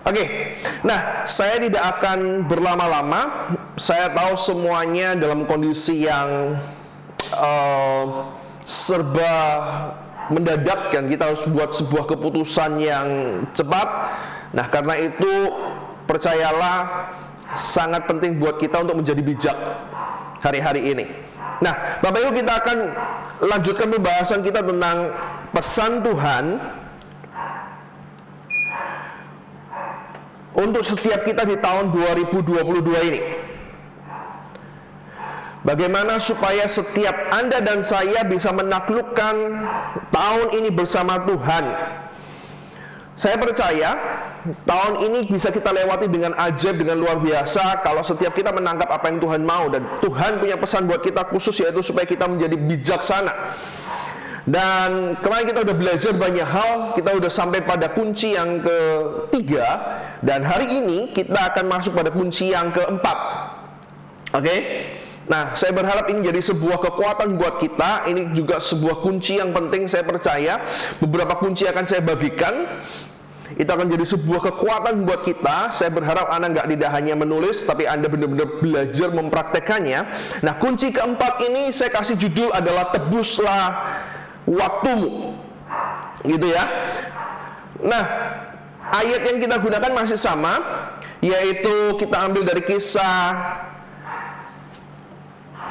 Oke, nah saya tidak akan berlama-lama. Saya tahu semuanya dalam kondisi yang serba mendadak, kan kita harus buat sebuah keputusan yang cepat. Nah, karena itu percayalah sangat penting buat kita untuk menjadi bijak hari-hari ini. Nah, Bapak Ibu, kita akan lanjutkan pembahasan kita tentang pesan Tuhan untuk setiap kita di tahun 2022 ini. Bagaimana supaya setiap Anda dan saya bisa menaklukkan tahun ini bersama Tuhan. Saya percaya tahun ini bisa kita lewati dengan ajaib, dengan luar biasa kalau setiap kita menangkap apa yang Tuhan mau. Dan Tuhan punya pesan buat kita khusus, yaitu supaya kita menjadi bijaksana. Dan kemarin kita udah belajar banyak hal, kita udah sampai pada kunci yang ketiga, dan hari ini kita akan masuk pada kunci yang keempat. Oke? Nah, saya berharap ini jadi sebuah kekuatan buat kita. Ini juga sebuah kunci yang penting, saya percaya. Beberapa kunci akan saya bagikan. Itu akan jadi sebuah kekuatan buat kita. Saya berharap Anda tidak hanya menulis, tapi Anda benar-benar belajar mempraktekannya. Nah, kunci keempat ini saya kasih judul adalah tebuslah waktumu, gitu ya. Nah, ayat yang kita gunakan masih sama, yaitu kita ambil dari Kisah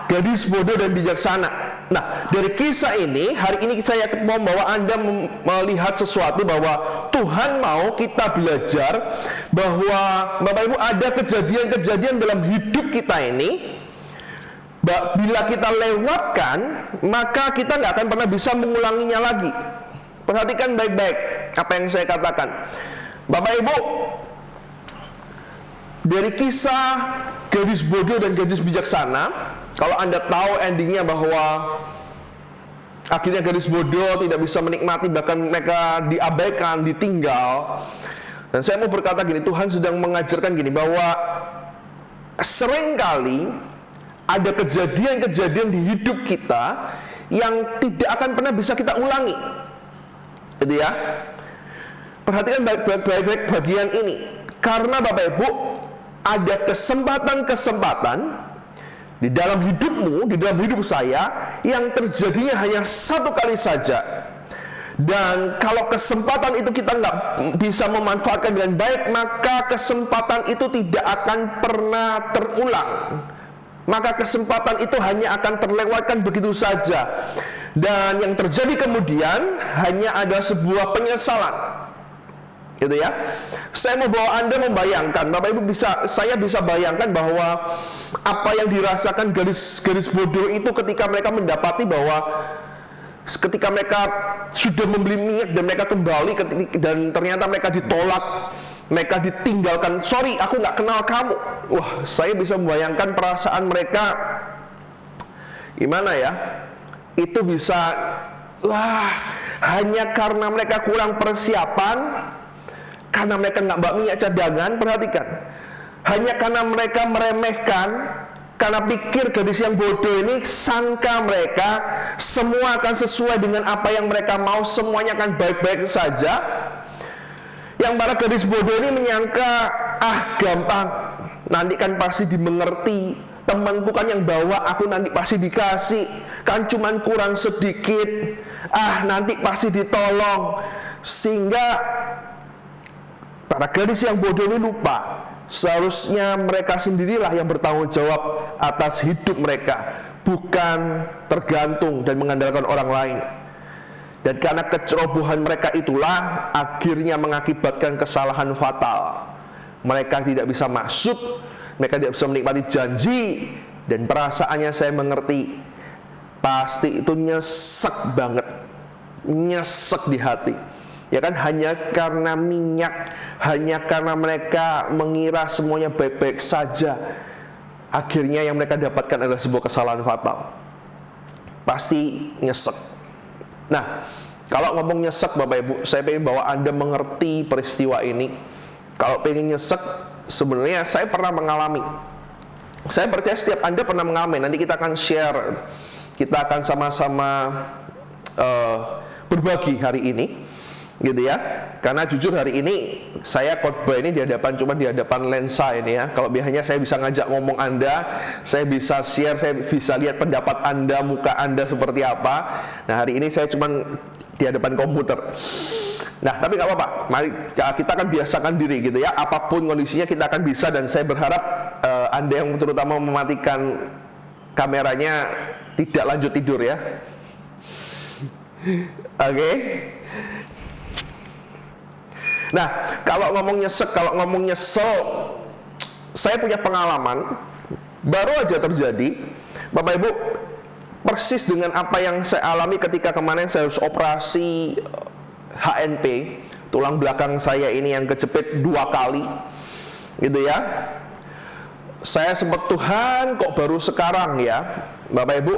Gadis Bodoh dan Bijaksana. Nah, dari kisah ini, hari ini saya mau membawa Anda melihat sesuatu, bahwa Tuhan mau kita belajar bahwa Bapak Ibu, ada kejadian-kejadian dalam hidup kita ini, bila kita lewatkan, maka kita nggak akan pernah bisa mengulanginya lagi. Perhatikan baik-baik apa yang saya katakan. Bapak Ibu, dari kisah Gadis Bodoh dan Gadis Bijaksana, kalau Anda tahu endingnya bahwa akhirnya gadis bodoh tidak bisa menikmati, bahkan mereka diabaikan, ditinggal. Dan saya mau berkata gini, Tuhan sedang mengajarkan gini, bahwa seringkali ada kejadian-kejadian di hidup kita yang tidak akan pernah bisa kita ulangi, gitu ya. Perhatikan baik-baik bagian ini, karena Bapak Ibu, ada kesempatan-kesempatan di dalam hidupmu, di dalam hidup saya, yang terjadinya hanya satu kali saja. Dan kalau kesempatan itu kita nggak bisa memanfaatkan dengan baik, maka kesempatan itu tidak akan pernah terulang. Maka kesempatan itu hanya akan terlewatkan begitu saja. Dan yang terjadi kemudian hanya ada sebuah penyesalan, gitu ya. Saya mau bawa Anda membayangkan, Bapak Ibu, saya bisa bayangkan bahwa apa yang dirasakan gadis bodoh itu ketika mereka mendapati bahwa ketika mereka sudah membeli minyak dan mereka kembali dan ternyata mereka ditolak, mereka ditinggalkan. Sorry, aku nggak kenal kamu. Wah, saya bisa membayangkan perasaan mereka gimana ya. Itu bisa, hanya karena mereka kurang persiapan, karena mereka nggak bawa minyak cadangan. Perhatikan, hanya karena mereka meremehkan, karena pikir gadis yang bodoh ini, sangka mereka semua akan sesuai dengan apa yang mereka mau, semuanya akan baik-baik saja. Yang para gadis bodoh ini menyangka, gampang, nanti kan pasti dimengerti, temanku kan yang bawa, aku nanti pasti dikasih, kan cuman kurang sedikit, nanti pasti ditolong. Sehingga para gadis yang bodoh ini lupa, seharusnya mereka sendirilah yang bertanggung jawab atas hidup mereka, bukan tergantung dan mengandalkan orang lain. Dan karena kecerobohan mereka itulah akhirnya mengakibatkan kesalahan fatal. Mereka tidak bisa masuk, mereka tidak bisa menikmati janji, dan perasaannya saya mengerti, pasti itu nyesek banget, nyesek di hati. Ya kan, hanya karena minyak, hanya karena mereka mengira semuanya baik-baik saja, akhirnya yang mereka dapatkan adalah sebuah kesalahan fatal. Pasti nyesek. Nah, kalau ngomong nyesek Bapak Ibu, saya ingin bahwa Anda mengerti peristiwa ini. Kalau pengen nyesek, sebenarnya saya pernah mengalami. Saya percaya setiap Anda pernah mengalami. Nanti kita akan share, kita akan sama-sama berbagi hari ini. gitu ya. Karena jujur hari ini saya khotbah ini di hadapan lensa ini ya. Kalau biasanya saya bisa ngajak ngomong Anda, saya bisa share, saya bisa lihat pendapat Anda, muka Anda seperti apa. Nah, hari ini saya cuman di hadapan komputer. Nah, tapi nggak apa-apa. Mari kita akan biasakan diri gitu ya. Apapun kondisinya kita akan bisa, dan saya berharap Anda yang terutama mematikan kameranya tidak lanjut tidur ya. Oke. Nah, kalau ngomong nyesel, saya punya pengalaman baru aja terjadi, Bapak Ibu, persis dengan apa yang saya alami ketika kemarin saya harus operasi HNP, tulang belakang saya ini yang kejepit 2 kali, gitu ya. Saya sempat, Tuhan kok baru sekarang ya, Bapak Ibu,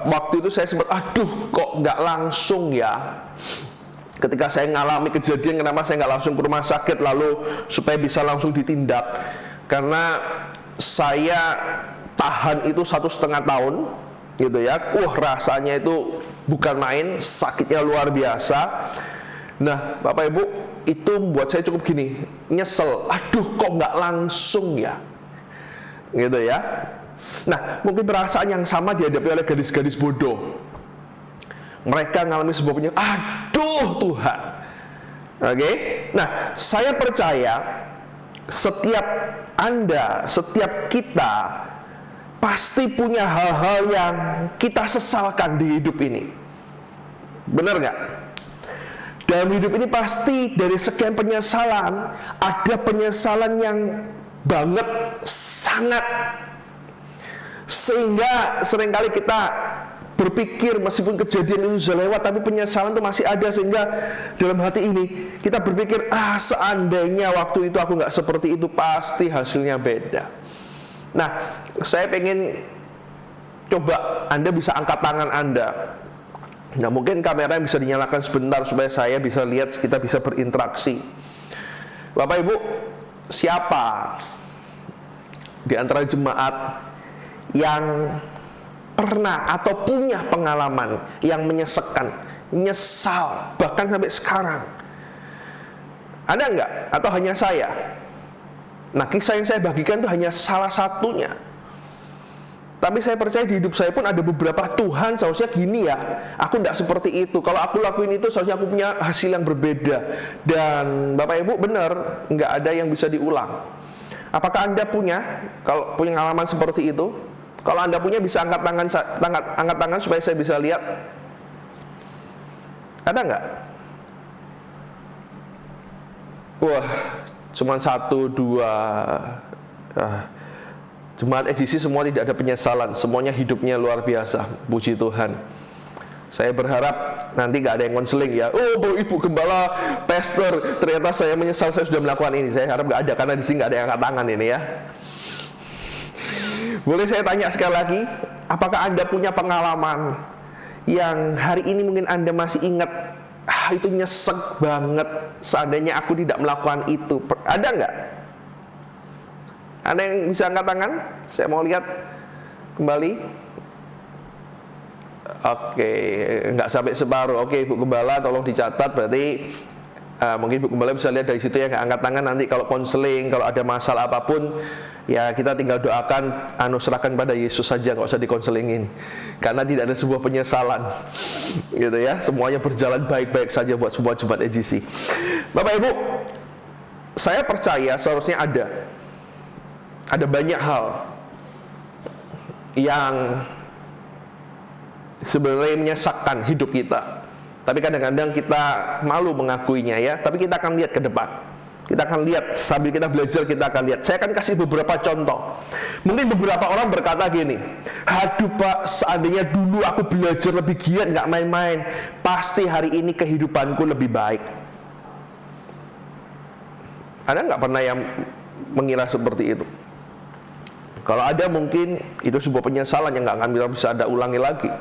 waktu itu saya sempat, aduh kok nggak langsung ya. Ketika saya ngalami kejadian, kenapa saya nggak langsung ke rumah sakit lalu supaya bisa langsung ditindak? Karena saya tahan itu 1,5 tahun, gitu ya. Rasanya itu bukan main, sakitnya luar biasa. Nah, Bapak Ibu, itu membuat saya cukup gini, nyesel. Aduh, kok nggak langsung ya, gitu ya. Nah, mungkin perasaan yang sama dihadapi oleh gadis-gadis bodoh. Mereka mengalami sebuah penyakit. Aduh Tuhan. Oke. Nah, saya percaya setiap Anda, setiap kita pasti punya hal-hal yang kita sesalkan di hidup ini. Benar nggak? Dalam hidup ini pasti dari sekian penyesalan, ada penyesalan yang banget, sangat, sehingga seringkali kita berpikir meskipun kejadian itu sudah lewat, tapi penyesalan itu masih ada, sehingga dalam hati ini kita berpikir, seandainya waktu itu aku nggak seperti itu, pasti hasilnya beda. Nah, saya pengen coba Anda bisa angkat tangan Anda. Nah, mungkin kamera bisa dinyalakan sebentar supaya saya bisa lihat, kita bisa berinteraksi. Bapak Ibu, siapa di antara jemaat yang pernah atau punya pengalaman yang menyesekkan, nyesal, bahkan sampai sekarang? Ada enggak? Atau hanya saya? Nah, kisah yang saya bagikan itu hanya salah satunya. Tapi saya percaya di hidup saya pun ada beberapa, Tuhan seharusnya gini ya, aku enggak seperti itu. Kalau aku lakuin itu seharusnya aku punya hasil yang berbeda. Dan Bapak Ibu benar, enggak ada yang bisa diulang. Apakah Anda punya, kalau punya pengalaman seperti itu? Kalau Anda punya, bisa angkat tangan supaya saya bisa lihat. Ada nggak? Wah, cuma 1, 2. Jemaat EGC semua tidak ada penyesalan, semuanya hidupnya luar biasa. Puji Tuhan. Saya berharap nanti nggak ada yang konseling ya. Oh, Ibu Gembala, Pastor, ternyata saya menyesal saya sudah melakukan ini. Saya harap nggak ada, karena di sini nggak ada yang angkat tangan ini ya. Boleh saya tanya sekali lagi, apakah Anda punya pengalaman yang hari ini mungkin Anda masih ingat, itu nyesek banget, seandainya aku tidak melakukan itu? Ada nggak? Ada yang bisa angkat tangan? Saya mau lihat kembali. Oke, nggak sampai separuh. Oke, Ibu Gembala, tolong dicatat. Berarti mungkin Ibu Gembala bisa lihat dari situ ya, nggak angkat tangan. Nanti kalau konseling, kalau ada masalah apapun, ya kita tinggal doakan, serahkan pada Yesus saja, nggak usah dikonselingin, karena tidak ada sebuah penyesalan, gitu ya. Semuanya berjalan baik-baik saja buat sebuah jemaat EGC. Bapak Ibu, saya percaya seharusnya ada banyak hal yang sebenarnya menyesakkan hidup kita, tapi kadang-kadang kita malu mengakuinya ya. Tapi kita akan lihat ke depan. Kita akan lihat, sambil kita belajar kita akan lihat. Saya akan kasih beberapa contoh. Mungkin beberapa orang berkata gini, aduh Pak, seandainya dulu aku belajar lebih giat, nggak main-main, pasti hari ini kehidupanku lebih baik. Ada nggak pernah yang mengira seperti itu? Kalau ada, mungkin itu sebuah penyesalan yang nggak akan bisa Anda ulangi lagi.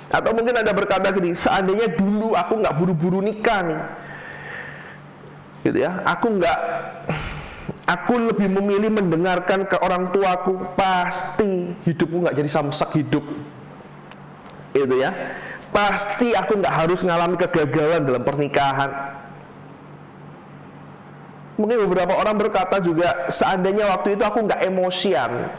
Atau mungkin Anda berkata gini, seandainya dulu aku nggak buru-buru nikah nih, gitu ya, aku lebih memilih mendengarkan ke orang tuaku, pasti hidupku nggak jadi samsak hidup, gitu ya. Pasti aku nggak harus mengalami kegagalan dalam pernikahan. Mungkin beberapa orang berkata juga, seandainya waktu itu aku nggak emosian,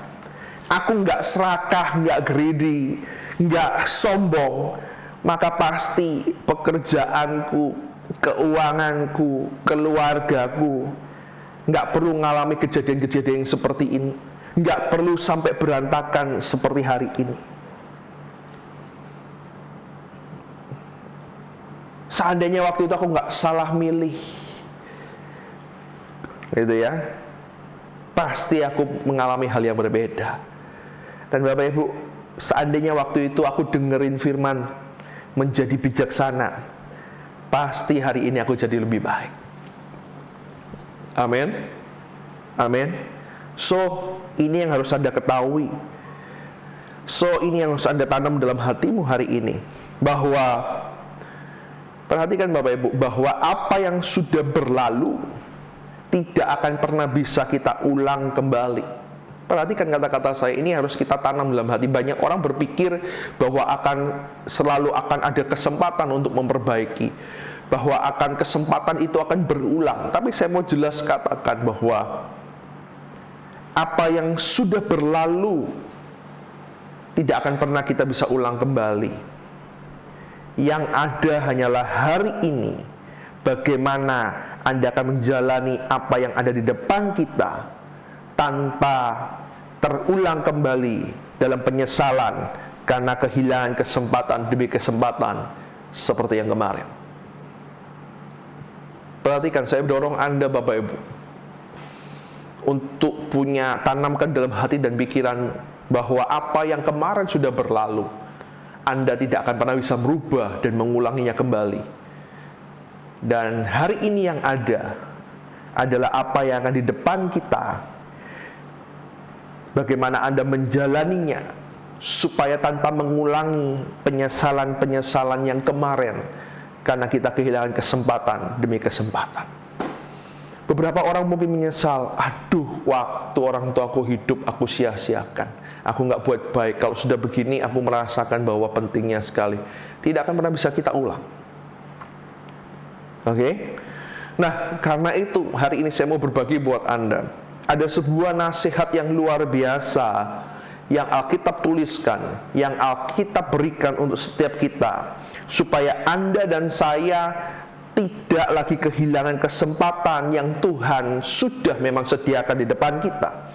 aku nggak serakah, nggak greedy, nggak sombong, maka pasti pekerjaanku, keuanganku, keluargaku nggak perlu mengalami kejadian-kejadian seperti ini, nggak perlu sampai berantakan seperti hari ini. Seandainya waktu itu aku nggak salah milih, gitu ya, pasti aku mengalami hal yang berbeda. Dan Bapak Ibu, seandainya waktu itu aku dengerin firman menjadi bijaksana, pasti hari ini aku jadi lebih baik. Amin. Amin. So, ini yang harus Anda ketahui. So, ini yang harus Anda tanam dalam hatimu hari ini, bahwa perhatikan Bapak Ibu, bahwa apa yang sudah berlalu tidak akan pernah bisa kita ulang kembali. Perhatikan kata-kata saya ini harus kita tanam dalam hati. Banyak orang berpikir bahwa selalu akan ada kesempatan untuk memperbaiki, bahwa kesempatan itu akan berulang. Tapi saya mau jelas katakan bahwa apa yang sudah berlalu tidak akan pernah kita bisa ulang kembali. Yang ada hanyalah hari ini, bagaimana Anda akan menjalani apa yang ada di depan kita tanpa terulang kembali dalam penyesalan karena kehilangan kesempatan demi kesempatan seperti yang kemarin. Perhatikan, saya dorong Anda Bapak Ibu untuk tanamkan dalam hati dan pikiran bahwa apa yang kemarin sudah berlalu, Anda tidak akan pernah bisa merubah dan mengulanginya kembali. Dan hari ini yang ada adalah apa yang akan di depan kita. Bagaimana Anda menjalaninya supaya tanpa mengulangi penyesalan-penyesalan yang kemarin karena kita kehilangan kesempatan demi kesempatan. Beberapa orang mungkin menyesal, aduh, waktu orang tua aku hidup aku sia-siakan, aku nggak buat baik. Kalau sudah begini aku merasakan bahwa pentingnya sekali. Tidak akan pernah bisa kita ulang. Oke? Nah, karena itu hari ini saya mau berbagi buat Anda. Ada sebuah nasihat yang luar biasa yang Alkitab tuliskan, yang Alkitab berikan untuk setiap kita, supaya Anda dan saya tidak lagi kehilangan kesempatan yang Tuhan sudah memang sediakan di depan kita,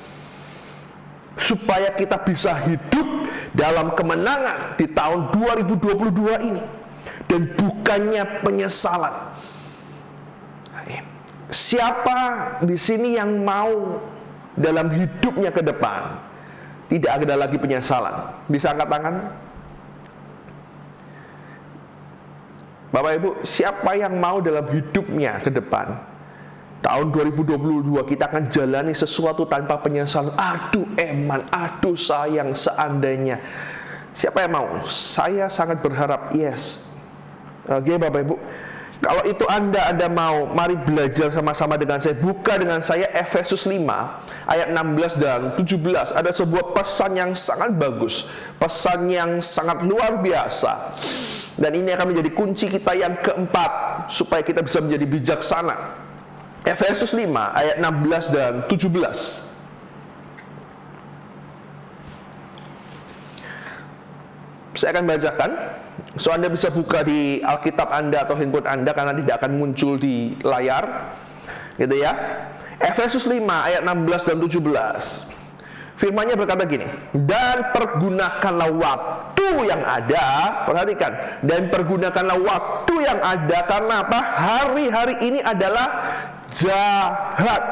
supaya kita bisa hidup dalam kemenangan di tahun 2022 ini, dan bukannya penyesalan. Siapa di sini yang mau dalam hidupnya ke depan tidak ada lagi penyesalan? Bisa angkat tangan? Bapak Ibu, siapa yang mau dalam hidupnya ke depan tahun 2022 kita akan jalani sesuatu tanpa penyesalan? Aduh eman, aduh sayang, seandainya. Siapa yang mau? Saya sangat berharap yes. Oke Bapak Ibu, kalau itu Anda mau, mari belajar sama-sama dengan saya. Buka dengan saya Efesus 5 ayat 16 dan 17. Ada sebuah pesan yang sangat bagus, pesan yang sangat luar biasa. Dan ini akan menjadi kunci kita yang keempat, supaya kita bisa menjadi bijaksana. Efesus 5 ayat 16 dan 17. Saya akan bacakan. So Anda bisa buka di Alkitab Anda atau handphone Anda, karena tidak akan muncul di layar, gitu ya. Efesus 5 ayat 16 dan 17. Firman-Nya berkata gini, dan pergunakanlah waktu yang ada, perhatikan, dan pergunakanlah waktu yang ada, karena apa? Hari-hari ini adalah jahat.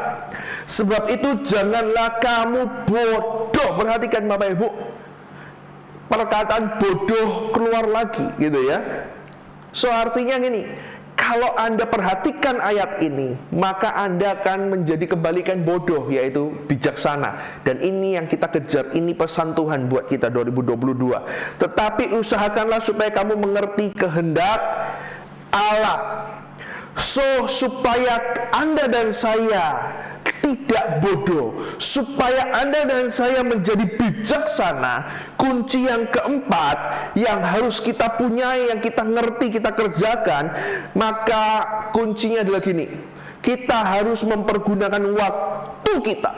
Sebab itu janganlah kamu bodoh. Perhatikan Bapak Ibu, perkataan bodoh keluar lagi, gitu ya. So artinya gini, kalau Anda perhatikan ayat ini, maka Anda akan menjadi kebalikan bodoh, yaitu bijaksana. Dan ini yang kita kejar, ini pesan Tuhan buat kita 2022. Tetapi usahakanlah supaya kamu mengerti kehendak Allah. So supaya Anda dan saya tidak bodoh, supaya Anda dan saya menjadi bijaksana, kunci yang keempat yang harus kita punya, yang kita ngerti, kita kerjakan, maka kuncinya adalah gini: kita harus mempergunakan waktu kita.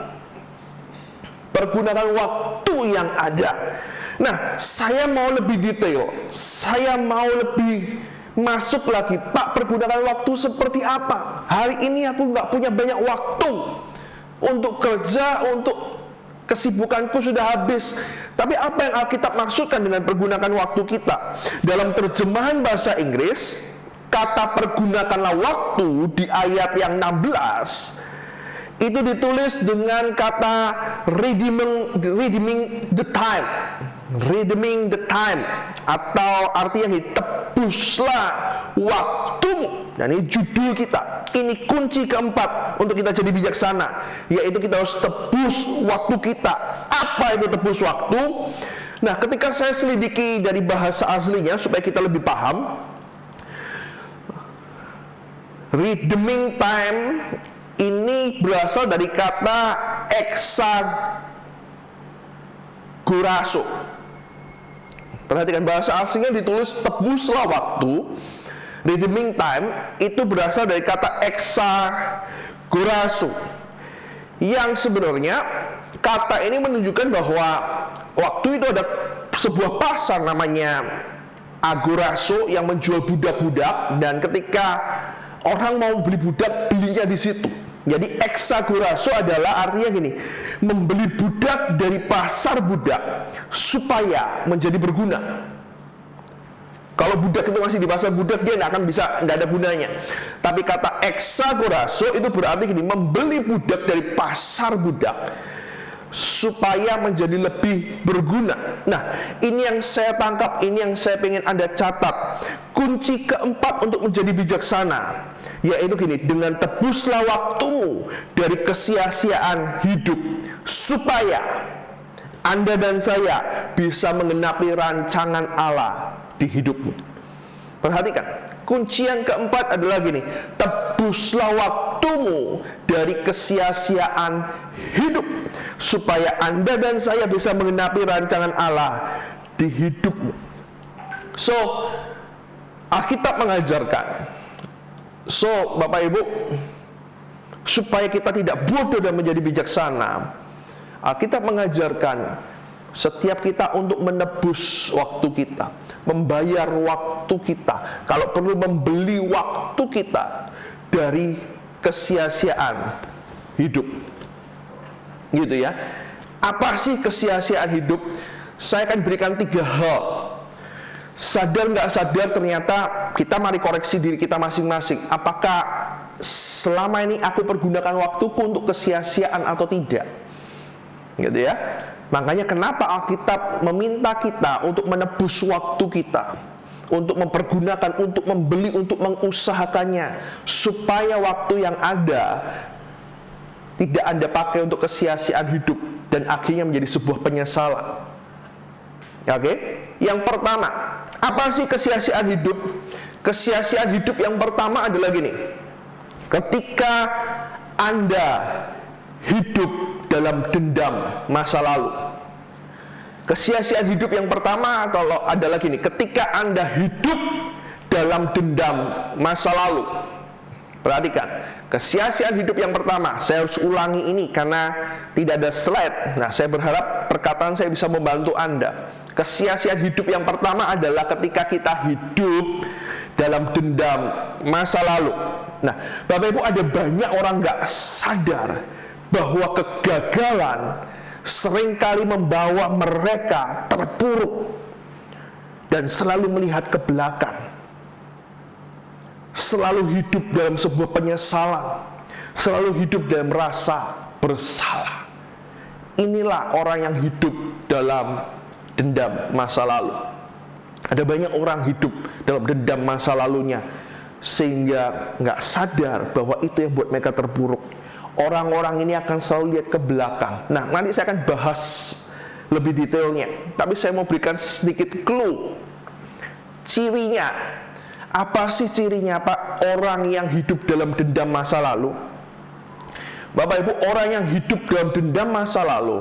Pergunakan waktu yang ada. Nah, saya mau lebih detail. Saya mau lebih masuk lagi. Pak, pergunakan waktu seperti apa? Hari ini aku nggak punya banyak waktu untuk kerja, untuk kesibukanku sudah habis. Tapi apa yang Alkitab maksudkan dengan pergunakan waktu kita? Dalam terjemahan bahasa Inggris, kata pergunakanlah waktu di ayat yang 16 itu ditulis dengan kata redeeming the time. Redeeming the time, atau artinya tebuslah waktumu. Dan ini judul kita. Ini kunci keempat untuk kita jadi bijaksana, yaitu kita harus tebus waktu kita. Apa itu tebus waktu? Nah, ketika saya selidiki dari bahasa aslinya supaya kita lebih paham, redeeming time ini berasal dari kata exagorazo. Perhatikan bahasa aslinya ditulis tebuslah waktu. Redeeming time itu berasal dari kata exagorazo, yang sebenarnya kata ini menunjukkan bahwa waktu itu ada sebuah pasar namanya agorazo yang menjual budak-budak, dan ketika orang mau beli budak, belinya di situ. Jadi exagorazo adalah artinya gini, membeli budak dari pasar budak supaya menjadi berguna. Kalau budak itu masih di pasar budak, dia nggak ada gunanya. Tapi kata exagorazo itu berarti gini, membeli budak dari pasar budak supaya menjadi lebih berguna. Nah, ini yang saya tangkap, ini yang saya ingin Anda catat. Kunci keempat untuk menjadi bijaksana, yaitu gini, dengan tebuslah waktumu dari kesia-siaan hidup, supaya Anda dan saya bisa menggenapi rancangan Allah di hidupmu. Perhatikan, kunci yang keempat adalah gini, tebuslah waktumu dari kesia-siaan hidup, supaya Anda dan saya bisa menggenapi rancangan Allah di hidupmu. So, Alkitab mengajarkan, Bapak Ibu, supaya kita tidak bodoh dan menjadi bijaksana, Alkitab mengajarkan setiap kita untuk menebus waktu kita, membayar waktu kita, kalau perlu membeli waktu kita dari kesia-siaan hidup. Gitu ya. Apa sih kesia-siaan hidup? Saya akan berikan 3 hal. Sadar nggak sadar, ternyata kita mari koreksi diri kita masing-masing. Apakah selama ini aku pergunakan waktuku untuk kesia-siaan atau tidak? Gitu ya. Makanya kenapa Alkitab meminta kita untuk menebus waktu kita, untuk mempergunakan, untuk membeli, untuk mengusahakannya, supaya waktu yang ada tidak Anda pakai untuk kesia-siaan hidup dan akhirnya menjadi sebuah penyesalan. Oke? Yang pertama, apa sih kesia-siaan hidup? Kesia-siaan hidup yang pertama adalah gini. Ketika Anda hidup dalam dendam masa lalu. Kesia-siaan hidup yang pertama kalau adalah gini, ketika Anda hidup dalam dendam masa lalu. Perhatikan, kesia-siaan hidup yang pertama, saya harus ulangi ini karena tidak ada slide. Nah, saya berharap perkataan saya bisa membantu Anda. Kesia-siaan hidup yang pertama adalah ketika kita hidup dalam dendam masa lalu. Nah, Bapak Ibu, ada banyak orang nggak sadar bahwa kegagalan seringkali membawa mereka terpuruk dan selalu melihat ke belakang, selalu hidup dalam sebuah penyesalan, selalu hidup dalam rasa bersalah. Inilah orang yang hidup dalam dendam masa lalu. Ada banyak orang hidup dalam dendam masa lalunya sehingga nggak sadar bahwa itu yang buat mereka terpuruk. Orang-orang ini akan selalu lihat ke belakang. Nah, nanti saya akan bahas lebih detailnya, tapi saya mau berikan sedikit clue. Cirinya, apa sih cirinya Pak orang yang hidup dalam dendam masa lalu? Bapak Ibu, orang yang hidup dalam dendam masa lalu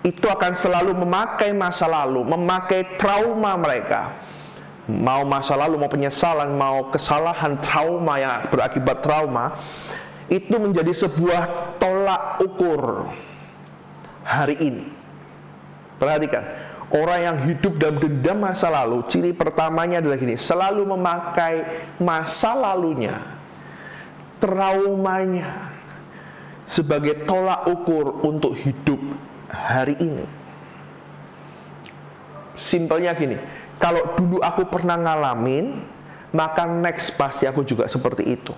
itu akan selalu memakai masa lalu, memakai trauma mereka. Mau masa lalu, mau penyesalan, mau kesalahan, trauma yang berakibat trauma, itu menjadi sebuah tolak ukur hari ini. Perhatikan, orang yang hidup dalam dendam masa lalu, ciri pertamanya adalah gini, selalu memakai masa lalunya, traumanya sebagai tolak ukur untuk hidup hari ini. Simpelnya gini, kalau dulu aku pernah ngalamin, maka next pasti aku juga seperti itu.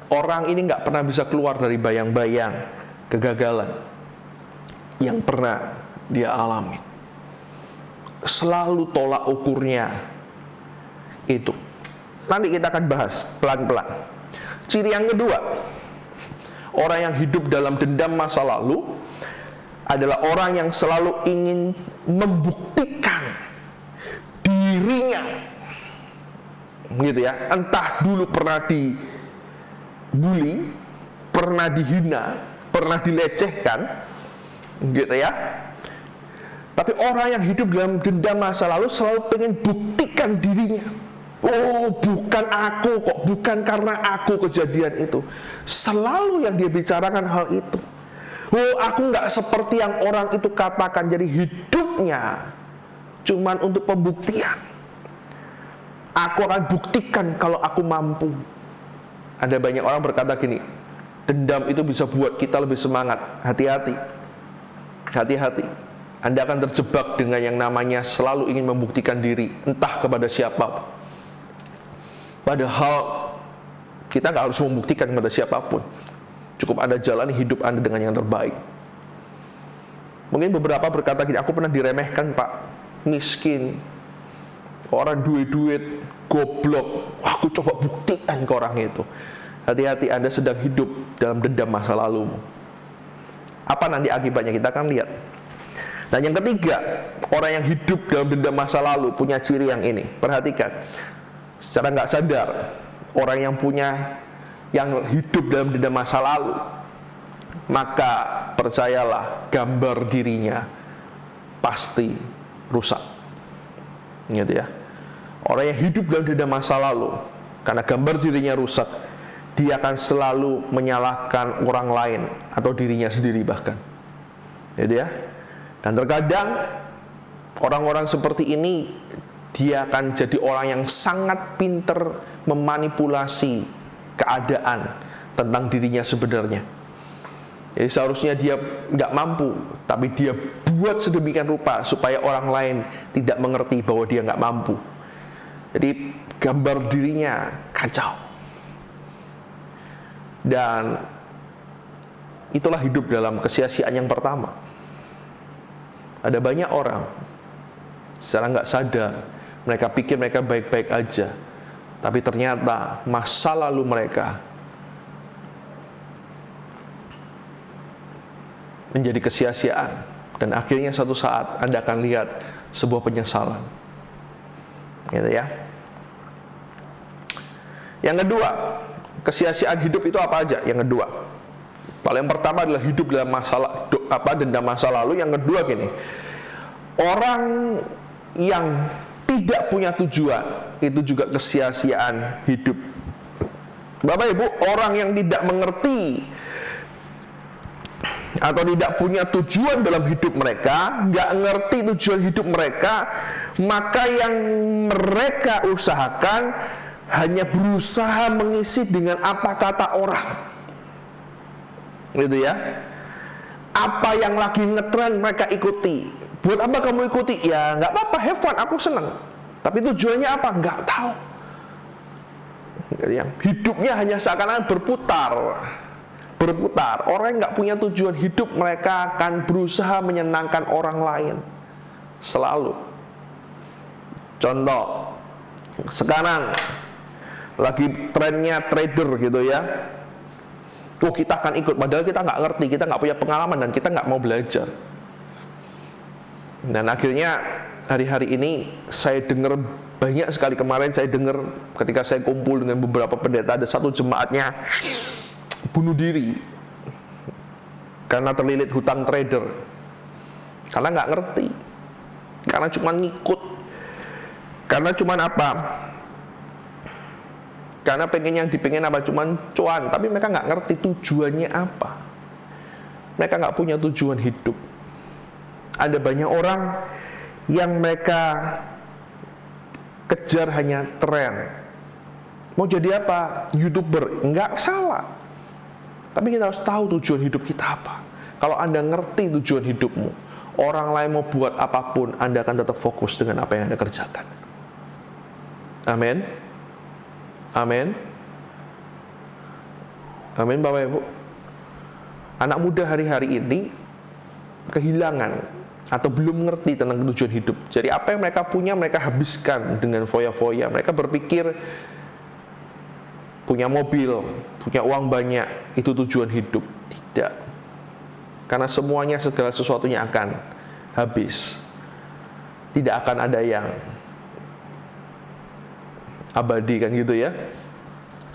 Orang ini nggak pernah bisa keluar dari bayang-bayang kegagalan yang pernah dia alami. Selalu tolak ukurnya itu. Nanti kita akan bahas pelan-pelan. Ciri yang kedua, orang yang hidup dalam dendam masa lalu adalah orang yang selalu ingin membuktikan dirinya, gitu ya. Entah dulu pernah dibully, pernah dihina, pernah dilecehkan, gitu ya. Tapi orang yang hidup dalam dendam masa lalu selalu pengen buktikan dirinya. Oh, bukan aku kok, bukan karena aku kejadian itu. Selalu yang dia bicarakan hal itu. Oh, aku nggak seperti yang orang itu katakan. Jadi hidupnya cuman untuk pembuktian. Aku akan buktikan kalau aku mampu. Ada banyak orang berkata gini, dendam itu bisa buat kita lebih semangat. Hati-hati. Hati-hati. Anda akan terjebak dengan yang namanya selalu ingin membuktikan diri, entah kepada siapa. Padahal kita nggak harus membuktikan kepada siapapun. Cukup Anda jalani hidup Anda dengan yang terbaik. Mungkin beberapa berkata gini, aku pernah diremehkan Pak, miskin, orang duit-duit, goblok. Wah, aku coba buktikan ke orang itu. Hati-hati, Anda sedang hidup dalam dendam masa lalumu. Apa nanti akibatnya kita akan lihat. Dan yang ketiga, orang yang hidup dalam dendam masa lalu punya ciri yang ini. Perhatikan, secara nggak sadar, orang yang hidup dalam dendam masa lalu, maka percayalah, gambar dirinya pasti rusak, gitu ya. Orang yang hidup dalam dendam masa lalu, karena gambar dirinya rusak, dia akan selalu menyalahkan orang lain atau dirinya sendiri bahkan, gitu ya. Dan terkadang orang-orang seperti ini, dia akan jadi orang yang sangat pintar memanipulasi keadaan tentang dirinya sebenarnya. Jadi seharusnya dia nggak mampu, tapi dia buat sedemikian rupa supaya orang lain tidak mengerti bahwa dia nggak mampu. Jadi gambar dirinya kacau. Dan itulah hidup dalam kesia-siaan yang pertama. Ada banyak orang secara nggak sadar, mereka pikir mereka baik-baik aja, tapi ternyata masa lalu mereka menjadi kesia-siaan. Dan akhirnya suatu saat Anda akan lihat sebuah penyesalan, gitu ya. Yang kedua, kesia-siaan hidup itu apa aja? Yang kedua, paling pertama adalah hidup dalam dendam masa lalu. Yang kedua gini, orang yang tidak punya tujuan itu juga kesia-siaan hidup. Bapak Ibu, orang yang tidak mengerti atau tidak punya tujuan dalam hidup mereka, nggak ngerti tujuan hidup mereka, maka yang mereka usahakan hanya berusaha mengisi dengan apa kata orang, gitu ya. Apa yang lagi ngetren mereka ikuti. Buat apa kamu ikuti? Ya nggak apa-apa, have fun, aku seneng. Tapi tujuannya apa? Nggak tahu. Hidupnya hanya seakan-akan berputar. Orang yang nggak punya tujuan hidup, mereka akan berusaha menyenangkan orang lain selalu. Contoh, sekarang lagi trennya trader, gitu ya. Oh, kita akan ikut, padahal kita nggak ngerti, kita nggak punya pengalaman, dan kita nggak mau belajar. Dan akhirnya hari-hari ini saya dengar banyak sekali, kemarin saya dengar ketika saya kumpul dengan beberapa pendeta, ada satu jemaatnya bunuh diri karena terlilit hutang trader, karena nggak ngerti, karena cuma ngikut, karena cuma apa? Karena yang dipengin apa? Cuman cuan, tapi mereka nggak ngerti tujuannya apa. Mereka nggak punya tujuan hidup. Ada banyak orang yang mereka kejar hanya tren. Mau jadi apa? YouTuber. Nggak salah. Tapi kita harus tahu tujuan hidup kita apa. Kalau Anda ngerti tujuan hidupmu, orang lain mau buat apapun, Anda akan tetap fokus dengan apa yang Anda kerjakan. Amin. Amin. Amin, Bapak Ibu. Anak muda hari-hari ini kehilangan atau belum mengerti tentang tujuan hidup. Jadi apa yang mereka punya, mereka habiskan dengan foya-foya. Mereka berpikir punya mobil, punya uang banyak, itu tujuan hidup. Tidak. Karena semuanya, segala sesuatunya akan habis. Tidak akan ada yang abadi, kan gitu ya.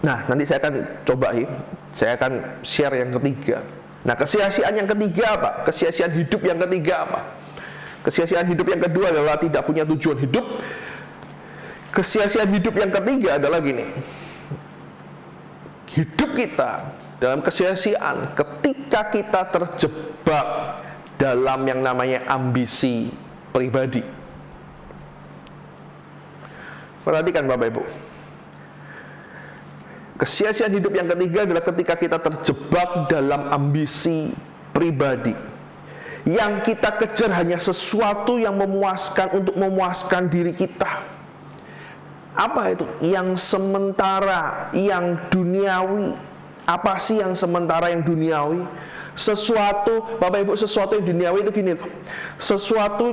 Nah, nanti saya akan cobain, saya akan share yang ketiga. Nah, kesia-siaan yang ketiga apa? Kesia-siaan hidup yang ketiga apa? Kesia-siaan hidup yang kedua adalah tidak punya tujuan hidup. Kesia-siaan hidup yang ketiga adalah gini. Hidup kita dalam kesia-siaan ketika kita terjebak dalam yang namanya ambisi pribadi. Perhatikan Bapak Ibu. Kesia-siaan hidup yang ketiga adalah ketika kita terjebak dalam ambisi pribadi. Yang kita kejar hanya sesuatu yang memuaskan, untuk memuaskan diri kita. Apa itu? Yang sementara, yang duniawi. Apa sih yang sementara, yang duniawi? Sesuatu, Bapak Ibu, sesuatu yang duniawi itu gini. Sesuatu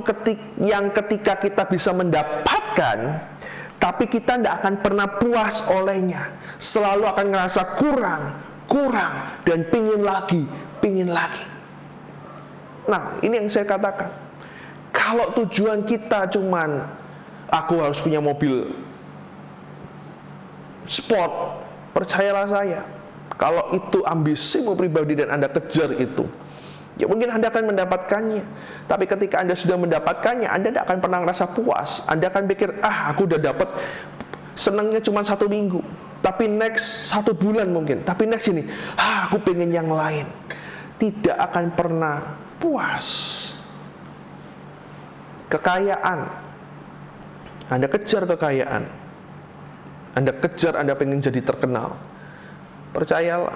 yang ketika kita bisa mendapatkan, tapi kita tidak akan pernah puas olehnya. Selalu akan ngerasa kurang, dan pingin lagi. Nah, ini yang saya katakan. Kalau tujuan kita cuman, aku harus punya mobil sport, percayalah saya, kalau itu ambisimu pribadi dan Anda kejar itu, ya mungkin Anda akan mendapatkannya. Tapi ketika Anda sudah mendapatkannya, Anda tidak akan pernah merasa puas. Anda akan pikir, aku udah dapat, senangnya cuma 1 minggu, tapi next 1 bulan mungkin, tapi next ini, aku pengen yang lain. Tidak akan pernah puas. Kekayaan, Anda kejar kekayaan, Anda kejar, Anda pengen jadi terkenal. Percayalah,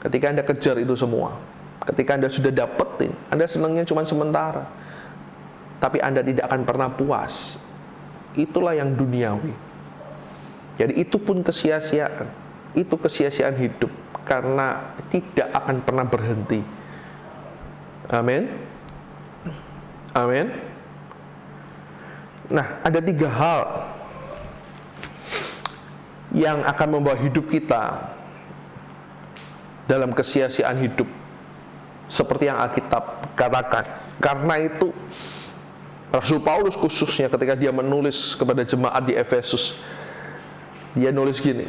ketika Anda kejar itu semua, ketika Anda sudah dapetin, Anda senangnya cuma sementara, tapi Anda tidak akan pernah puas. Itulah yang duniawi. Jadi itu pun kesia-siaan. Itu kesia-siaan hidup, karena tidak akan pernah berhenti. Amin. Amin. Nah, ada 3 hal yang akan membawa hidup kita dalam kesia-siaan hidup, seperti yang Alkitab katakan. Karena itu Rasul Paulus khususnya ketika dia menulis kepada jemaat di Efesus, dia nulis gini,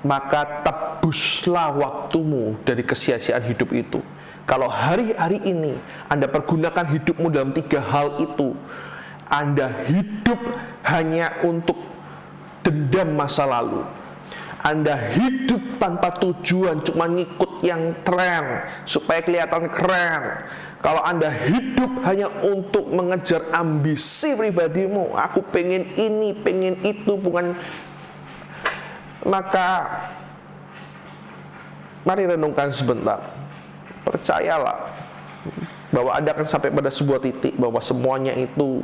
maka tebuslah waktumu dari kesia-siaan hidup itu. Kalau hari-hari ini Anda pergunakan hidupmu dalam 3 hal itu, Anda hidup hanya untuk dendam masa lalu. Anda hidup tanpa tujuan, cuma ngikut yang tren supaya kelihatan keren. Kalau Anda hidup hanya untuk mengejar ambisi pribadimu, aku pengen ini, pengen itu, bukan, maka mari renungkan sebentar. Percayalah bahwa Anda akan sampai pada sebuah titik bahwa semuanya itu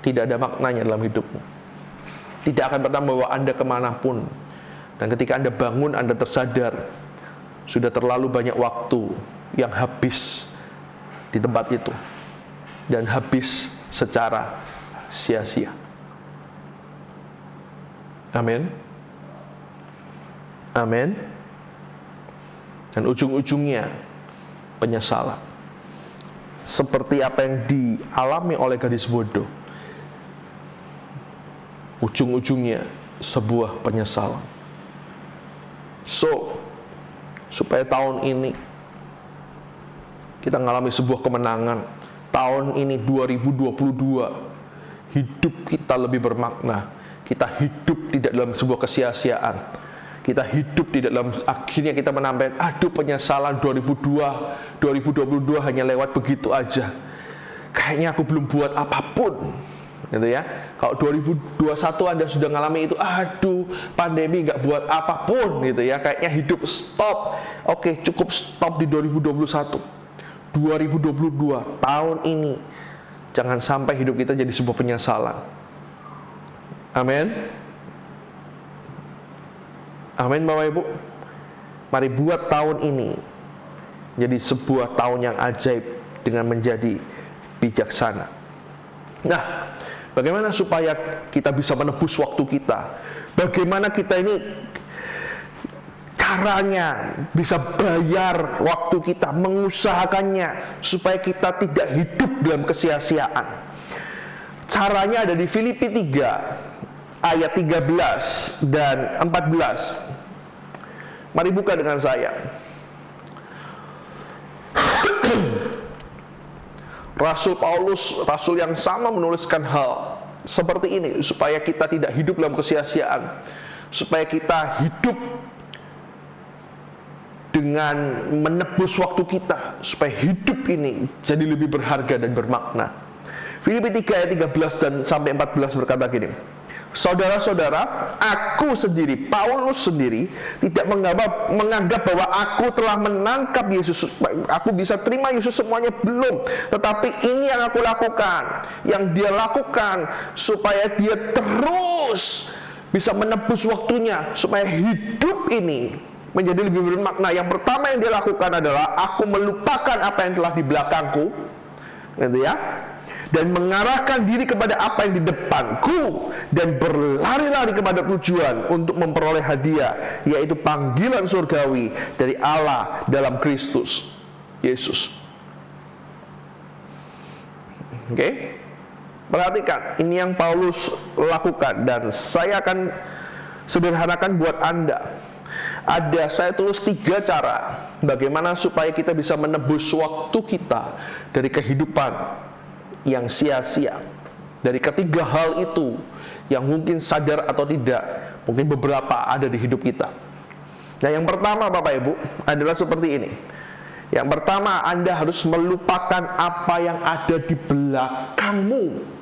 tidak ada maknanya dalam hidupmu. Tidak akan pernah membawa Anda kemanapun. Dan ketika Anda bangun, Anda tersadar sudah terlalu banyak waktu yang habis di tempat itu, dan habis secara sia-sia. Amin. Amin. Dan ujung-ujungnya penyesalan. Seperti apa yang dialami oleh gadis bodoh. Ujung-ujungnya sebuah penyesalan. Supaya tahun ini kita mengalami sebuah kemenangan, tahun ini 2022 hidup kita lebih bermakna, kita hidup tidak dalam sebuah kesia-siaan. Kita hidup tidak dalam, akhirnya kita menambah, aduh penyesalan 2022 hanya lewat begitu aja. Kayaknya aku belum buat apapun. Gitu ya. Kalau 2021 Anda sudah ngalami itu, aduh pandemi nggak buat apapun gitu ya, kayaknya hidup stop. Oke, cukup stop di 2021. 2022 tahun ini jangan sampai hidup kita jadi sebuah penyesalan. Amin. Amin Bapak Ibu. Mari buat tahun ini jadi sebuah tahun yang ajaib dengan menjadi bijaksana. Nah, bagaimana supaya kita bisa menebus waktu kita? Bagaimana kita ini caranya bisa bayar waktu kita, mengusahakannya supaya kita tidak hidup dalam kesia-siaan. Caranya ada di Filipi 3 ayat 13 dan 14. Mari buka dengan saya. Rasul Paulus, rasul yang sama, menuliskan hal seperti ini supaya kita tidak hidup dalam kesia-siaan, supaya kita hidup dengan menebus waktu kita, supaya hidup ini jadi lebih berharga dan bermakna. Filipi 3 ayat 13 dan sampai 14 berkata gini, saudara-saudara, aku sendiri, Paulus sendiri, tidak menganggap bahwa aku telah menangkap Yesus, aku bisa terima Yesus semuanya, belum. Tetapi ini yang aku lakukan, yang dia lakukan, supaya dia terus bisa menebus waktunya, supaya hidup ini menjadi lebih bermakna. Yang pertama yang dia lakukan adalah, aku melupakan apa yang telah di belakangku, gitu ya, dan mengarahkan diri kepada apa yang di depanku, dan berlari-lari kepada tujuan untuk memperoleh hadiah, yaitu panggilan surgawi dari Allah dalam Kristus Yesus. Oke? Perhatikan, ini yang Paulus lakukan, dan saya akan sederhanakan buat Anda. Saya tulis 3 cara bagaimana supaya kita bisa menebus waktu kita dari kehidupan yang sia-sia. Dari ketiga hal itu yang mungkin sadar atau tidak, mungkin beberapa ada di hidup kita. Nah, yang pertama Bapak Ibu adalah seperti ini. Yang pertama, Anda harus melupakan apa yang ada di belakangmu.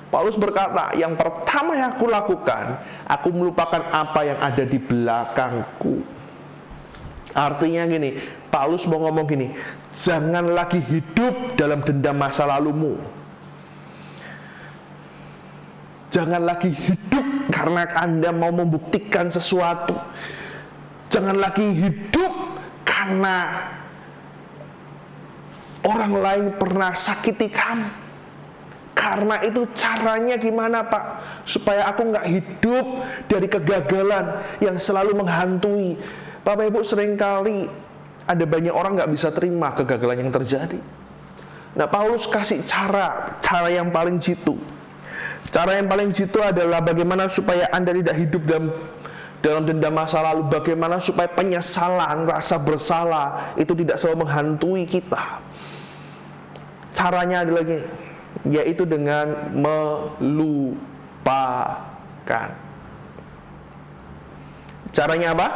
Paulus berkata, yang pertama yang aku lakukan, aku melupakan apa yang ada di belakangku. Artinya gini, Paulus mau ngomong gini, jangan lagi hidup dalam dendam masa lalumu. Jangan lagi hidup karena Anda mau membuktikan sesuatu. Jangan lagi hidup karena orang lain pernah sakiti kamu. Karena itu caranya gimana Pak? Supaya aku nggak hidup dari kegagalan yang selalu menghantui. Bapak Ibu, seringkali ada banyak orang nggak bisa terima kegagalan yang terjadi. Nah, Paulus kasih cara yang paling jitu. Cara yang paling jitu adalah bagaimana supaya Anda tidak hidup dalam dendam masa lalu. Bagaimana supaya penyesalan, rasa bersalah itu tidak selalu menghantui kita. Caranya adalah gini, yaitu dengan melupakan. Caranya apa?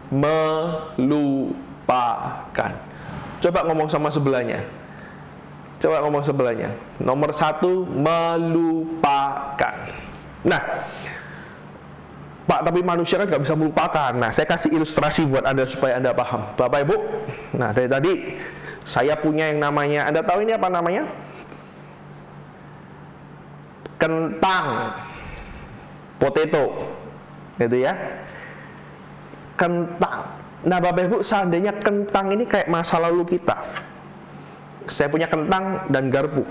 Melupakan. Coba ngomong sama sebelahnya. Coba ngomong sebelahnya. Nomor 1, melupakan. Nah, Pak, tapi manusia kan nggak bisa melupakan. Nah, saya kasih ilustrasi buat Anda supaya Anda paham. Bapak Ibu, nah dari tadi saya punya yang namanya, Anda tahu ini apa namanya? Kentang, potato, gitu ya, kentang. Nah Bapak Ibu, seandainya kentang ini kayak masa lalu kita, saya punya kentang dan garpu.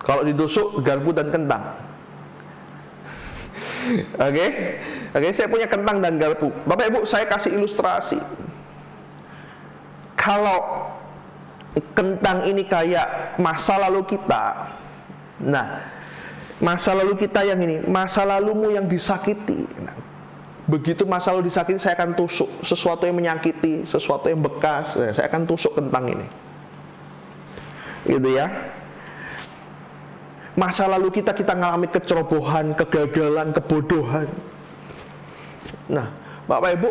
Kalau ditusuk garpu dan kentang, Oke, saya punya kentang dan garpu. Bapak Ibu, saya kasih ilustrasi. Kalau kentang ini kayak masa lalu kita, nah masa lalu kita yang ini, masa lalumu yang disakiti. Nah, begitu masa lalu disakiti, saya akan tusuk sesuatu yang menyakiti, sesuatu yang bekas. Saya akan tusuk kentang ini, gitu ya. Masa lalu kita ngalami kecerobohan, kegagalan, kebodohan. Nah, Bapak Ibu,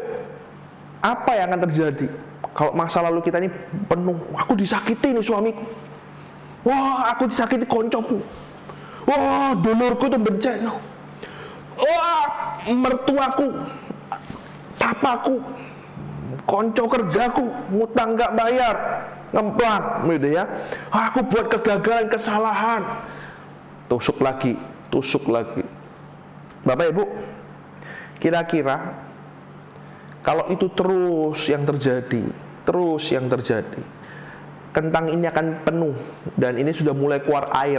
apa yang akan terjadi kalau masa lalu kita ini penuh? Aku disakiti nih suamiku. Wah, aku disakiti koncoku. Wah, dulurku tuh bencana. Wah, mertuaku, papaku, konco kerjaku, ngutang gak bayar, ngemplang, gitu ya. Aku buat kegagalan, kesalahan. Tusuk lagi. Bapak Ibu, kira-kira kalau itu terus yang terjadi, kentang ini akan penuh dan ini sudah mulai keluar air.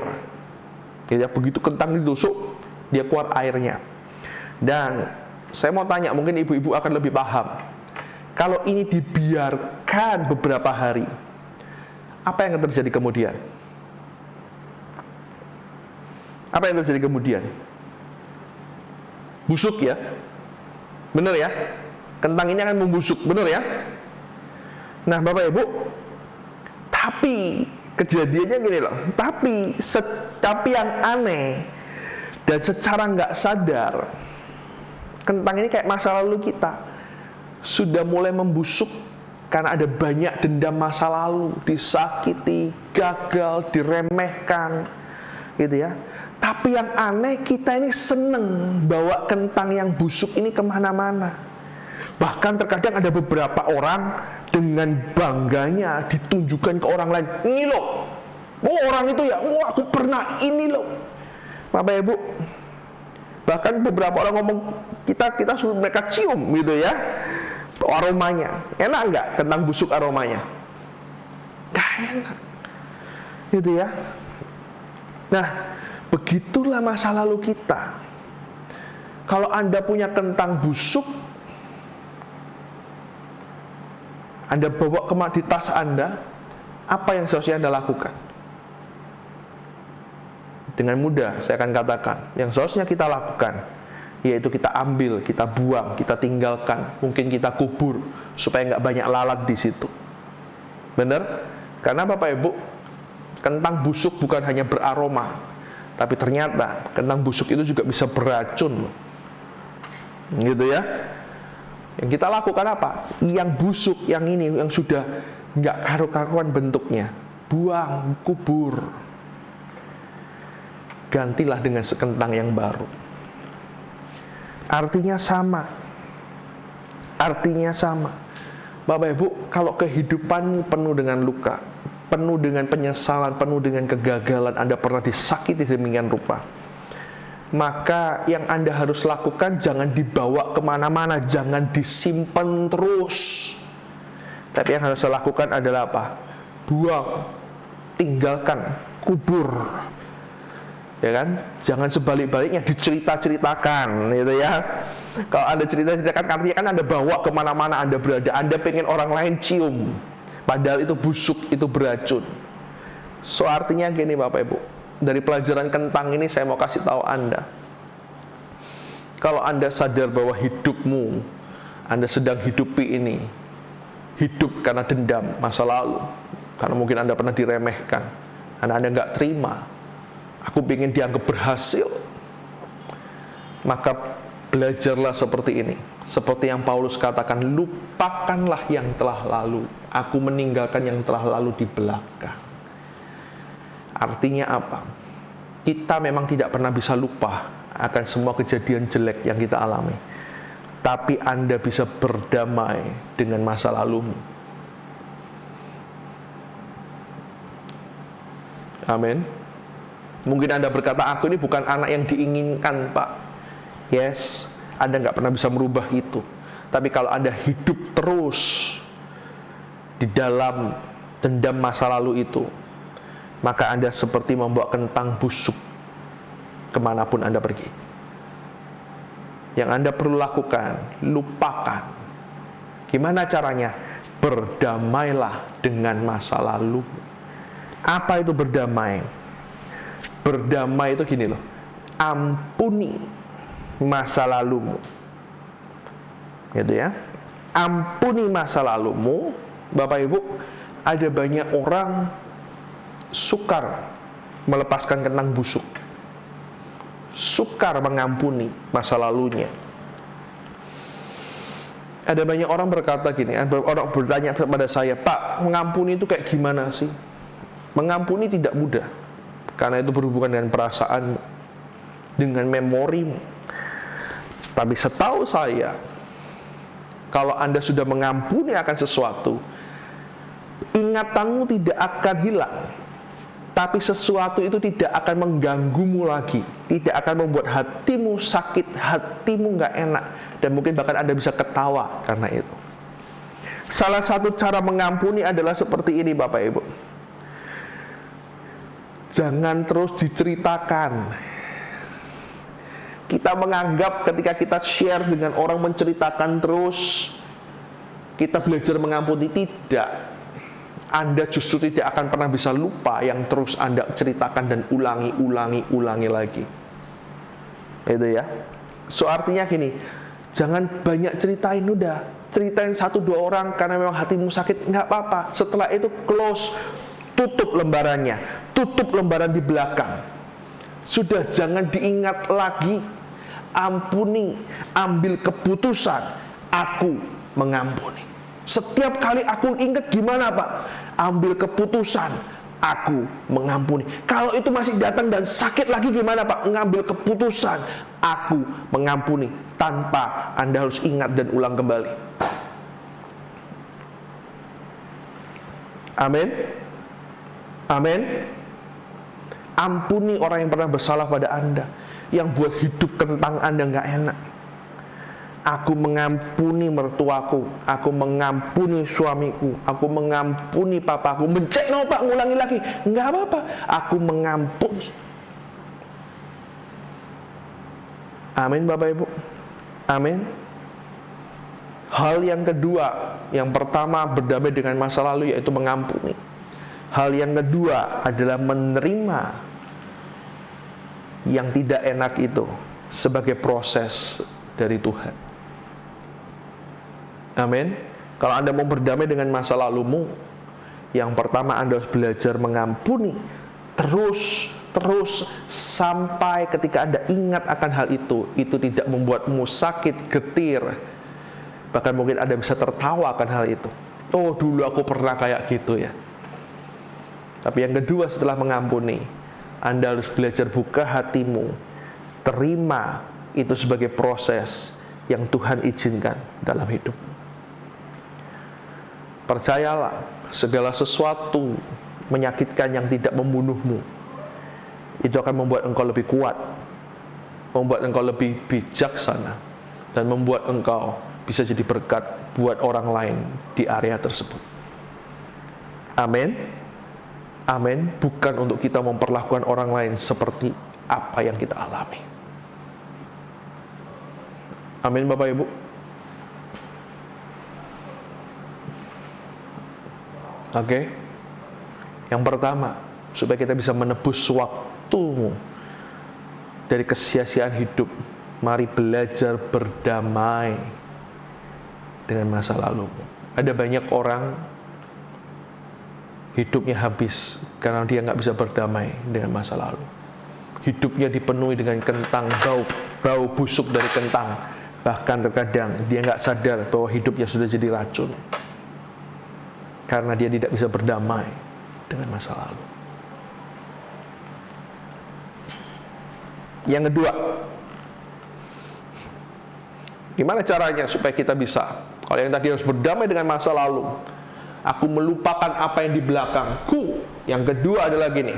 Ya, begitu kentang ditusuk, dia keluar airnya. Dan saya mau tanya, mungkin ibu-ibu akan lebih paham. Kalau ini dibiarkan beberapa hari, apa yang akan terjadi kemudian? Apa yang terjadi kemudian? Busuk ya? Benar ya? Kentang ini akan membusuk, benar ya? Nah, Bapak Ibu, tapi kejadiannya gini loh. Tapi yang aneh dan secara nggak sadar, kentang ini kayak masa lalu kita sudah mulai membusuk karena ada banyak dendam masa lalu, disakiti, gagal, diremehkan, gitu ya. Tapi yang aneh, kita ini seneng bawa kentang yang busuk ini kemana-mana. Bahkan terkadang ada beberapa orang dengan bangganya ditunjukkan ke orang lain. Ini loh, oh orang itu ya, oh aku pernah ini loh. Bapak Ibu, bahkan beberapa orang ngomong, kita suruh mereka cium gitu ya, aromanya. Enak nggak kentang busuk aromanya? Nggak enak, gitu ya. Nah, begitulah masa lalu kita. Kalau Anda punya kentang busuk, Anda bawa di tas Anda, apa yang seharusnya Anda lakukan? Dengan mudah saya akan katakan, yang seharusnya kita lakukan, yaitu kita ambil, kita buang, kita tinggalkan, mungkin kita kubur, supaya nggak banyak lalat di situ. Benar? Karena Bapak Ibu, kentang busuk bukan hanya beraroma, tapi ternyata kentang busuk itu juga bisa beracun, gitu ya. Yang kita lakukan apa? Yang busuk, yang ini, yang sudah nggak karu-karuan bentuknya, buang, kubur. Gantilah dengan sekentang yang baru. Artinya sama. Bapak Ibu, kalau kehidupanmu penuh dengan luka, penuh dengan penyesalan, penuh dengan kegagalan, Anda pernah disakiti demikian rupa, maka yang Anda harus lakukan, jangan dibawa kemana-mana, jangan disimpan terus. Tapi yang harus saya lakukan adalah apa? Buang, tinggalkan, kubur. Ya kan? Jangan sebalik-baliknya dicerita-ceritakan, gitu ya. Kalau Anda cerita-ceritakan, artinya kan Anda bawa kemana-mana Anda berada. Anda pengen orang lain cium, padahal itu busuk, itu beracun. So artinya gini Bapak Ibu, dari pelajaran kentang ini saya mau kasih tahu Anda, kalau Anda sadar bahwa hidupmu Anda sedang hidupi ini, hidup karena dendam masa lalu, karena mungkin Anda pernah diremehkan, karena Anda nggak terima, aku ingin dianggap berhasil, maka belajarlah seperti ini. Seperti yang Paulus katakan, lupakanlah yang telah lalu, aku meninggalkan yang telah lalu di belakang. Artinya apa? Kita memang tidak pernah bisa lupa akan semua kejadian jelek yang kita alami, tapi Anda bisa berdamai dengan masa lalumu. Amin. Mungkin Anda berkata, aku ini bukan anak yang diinginkan, Pak. Yes, Anda nggak pernah bisa merubah itu. Tapi kalau Anda hidup terus di dalam dendam masa lalu itu, maka Anda seperti membawa kentang busuk kemanapun Anda pergi. Yang Anda perlu lakukan, lupakan. Gimana caranya? Berdamailah dengan masa lalu. Apa itu berdamai? Berdamai itu gini loh, ampuni masa lalumu, gitu ya. Ampuni masa lalumu. Bapak Ibu, ada banyak orang sukar melepaskan kentang busuk. Sukar mengampuni masa lalunya. Ada banyak orang berkata gini, ada orang bertanya kepada saya, Pak, mengampuni itu kayak gimana sih? Mengampuni tidak mudah, karena itu berhubungan dengan perasaan, dengan memorimu. Tapi setahu saya, kalau Anda sudah mengampuni akan sesuatu, ingatanmu tidak akan hilang, tapi sesuatu itu tidak akan mengganggumu lagi, tidak akan membuat hatimu sakit, hatimu nggak enak, dan mungkin bahkan Anda bisa ketawa karena itu. Salah satu cara mengampuni adalah seperti ini, Bapak Ibu. Jangan terus diceritakan. Kita menganggap ketika kita share dengan orang, menceritakan terus, kita belajar mengampuni. Tidak. Anda justru tidak akan pernah bisa lupa yang terus Anda ceritakan dan ulangi lagi. Itu ya. So artinya gini, jangan banyak ceritain, udah ceritain 1-2 orang karena memang hatimu sakit, nggak apa-apa. Setelah itu close, tutup lembarannya, tutup lembaran di belakang. Sudah jangan diingat lagi. Ampuni, ambil keputusan, aku mengampuni. Setiap kali aku ingat gimana Pak? Ambil keputusan, aku mengampuni. Kalau itu masih datang dan sakit lagi gimana Pak? Ngambil keputusan, aku mengampuni. Tanpa Anda harus ingat dan ulang kembali. Amin. Amin. Ampuni orang yang pernah bersalah pada Anda, yang buat hidup kentang Anda nggak enak. Aku mengampuni mertuaku, aku mengampuni suamiku, aku mengampuni papaku. Mencek no Pak, ngulangi lagi, nggak apa-apa. Aku mengampuni. Amin Bapak Ibu. Amin. Hal yang kedua, yang pertama berdamai dengan masa lalu, yaitu mengampuni. Hal yang kedua adalah menerima yang tidak enak itu sebagai proses dari Tuhan. Amin. Kalau Anda mau berdamai dengan masa lalumu, yang pertama Anda harus belajar mengampuni terus sampai ketika Anda ingat akan hal itu tidak membuatmu sakit, getir. Bahkan mungkin Anda bisa tertawa akan hal itu. Oh, dulu aku pernah kayak gitu ya. Tapi yang kedua setelah mengampuni, Anda harus belajar buka hatimu, terima itu sebagai proses yang Tuhan izinkan dalam hidup. Percayalah, segala sesuatu menyakitkan yang tidak membunuhmu, itu akan membuat engkau lebih kuat, membuat engkau lebih bijaksana, dan membuat engkau bisa jadi berkat buat orang lain di area tersebut. Amin. Amin. Bukan untuk kita memperlakukan orang lain seperti apa yang kita alami. Amin Bapak Ibu. Oke. Yang pertama, supaya kita bisa menebus waktumu dari kesia-siaan hidup, mari belajar berdamai dengan masa lalumu. Ada banyak orang hidupnya habis karena dia nggak bisa berdamai dengan masa lalu. Hidupnya dipenuhi dengan kentang, bau busuk dari kentang. Bahkan terkadang dia nggak sadar bahwa hidupnya sudah jadi racun karena dia tidak bisa berdamai dengan masa lalu. Yang kedua, gimana caranya supaya kita bisa? Kalau yang tadi harus berdamai dengan masa lalu, aku melupakan apa yang di belakangku. Yang kedua adalah gini,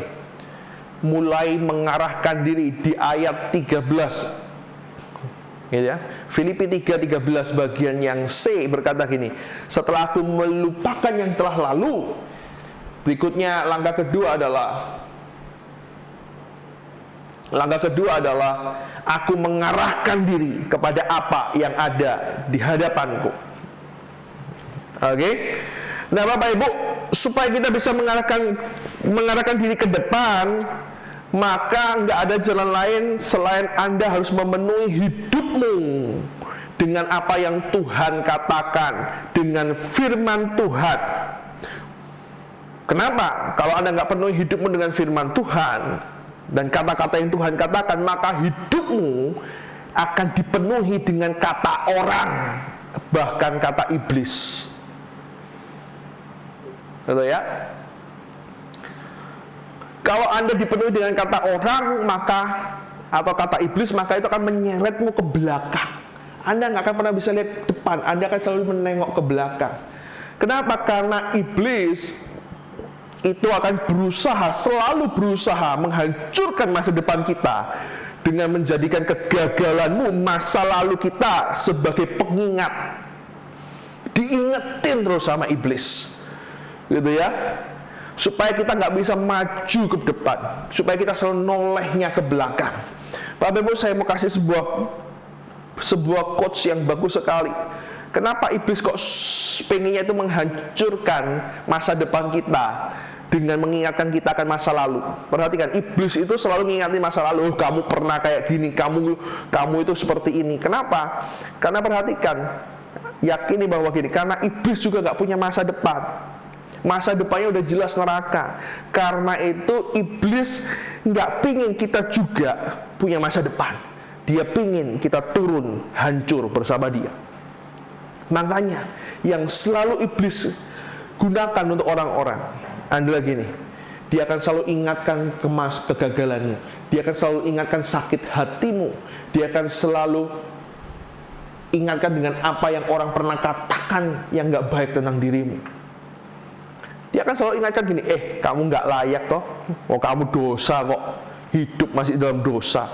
mulai mengarahkan diri di ayat 13. Gitu ya. Filipi 3:13 bagian yang C berkata gini, setelah aku melupakan yang telah lalu, berikutnya langkah kedua adalah aku mengarahkan diri kepada apa yang ada di hadapanku. Oke. Nah Bapak Ibu, supaya kita bisa mengarahkan diri ke depan, maka nggak ada jalan lain selain Anda harus memenuhi hidupmu dengan apa yang Tuhan katakan, dengan firman Tuhan. Kenapa? Kalau Anda nggak penuhi hidupmu dengan firman Tuhan dan kata-kata yang Tuhan katakan, maka hidupmu akan dipenuhi dengan kata orang, bahkan kata iblis. Gitu ya. Kalau Anda dipenuhi dengan kata orang, maka atau kata iblis, maka itu akan menyeretmu ke belakang. Anda nggak akan pernah bisa lihat depan, Anda akan selalu menengok ke belakang. Kenapa? Karena iblis itu akan selalu berusaha menghancurkan masa depan kita dengan menjadikan kegagalanmu masa lalu kita sebagai pengingat. Diingetin terus sama iblis, gitu ya, supaya kita nggak bisa maju ke depan, supaya kita selalu nolehnya ke belakang. Bapak Ibu, saya mau kasih sebuah quotes yang bagus sekali. Kenapa iblis kok pengennya itu menghancurkan masa depan kita dengan mengingatkan kita akan masa lalu? Perhatikan, iblis itu selalu mengingatkan masa lalu. Oh, kamu pernah kayak gini, kamu itu seperti ini. Kenapa? Karena perhatikan, yakini bahwa gini, karena iblis juga gak punya masa depan. Masa depannya udah jelas neraka. Karena itu iblis gak pingin kita juga punya masa depan. Dia pingin kita turun hancur bersama dia. Makanya yang selalu iblis gunakan untuk orang-orang adalah gini, dia akan selalu ingatkan kegagalanmu, dia akan selalu ingatkan sakit hatimu, dia akan selalu ingatkan dengan apa yang orang pernah katakan yang gak baik tentang dirimu. Dia akan selalu ingatkan gini, kamu gak layak toh, oh kamu dosa kok, hidup masih dalam dosa,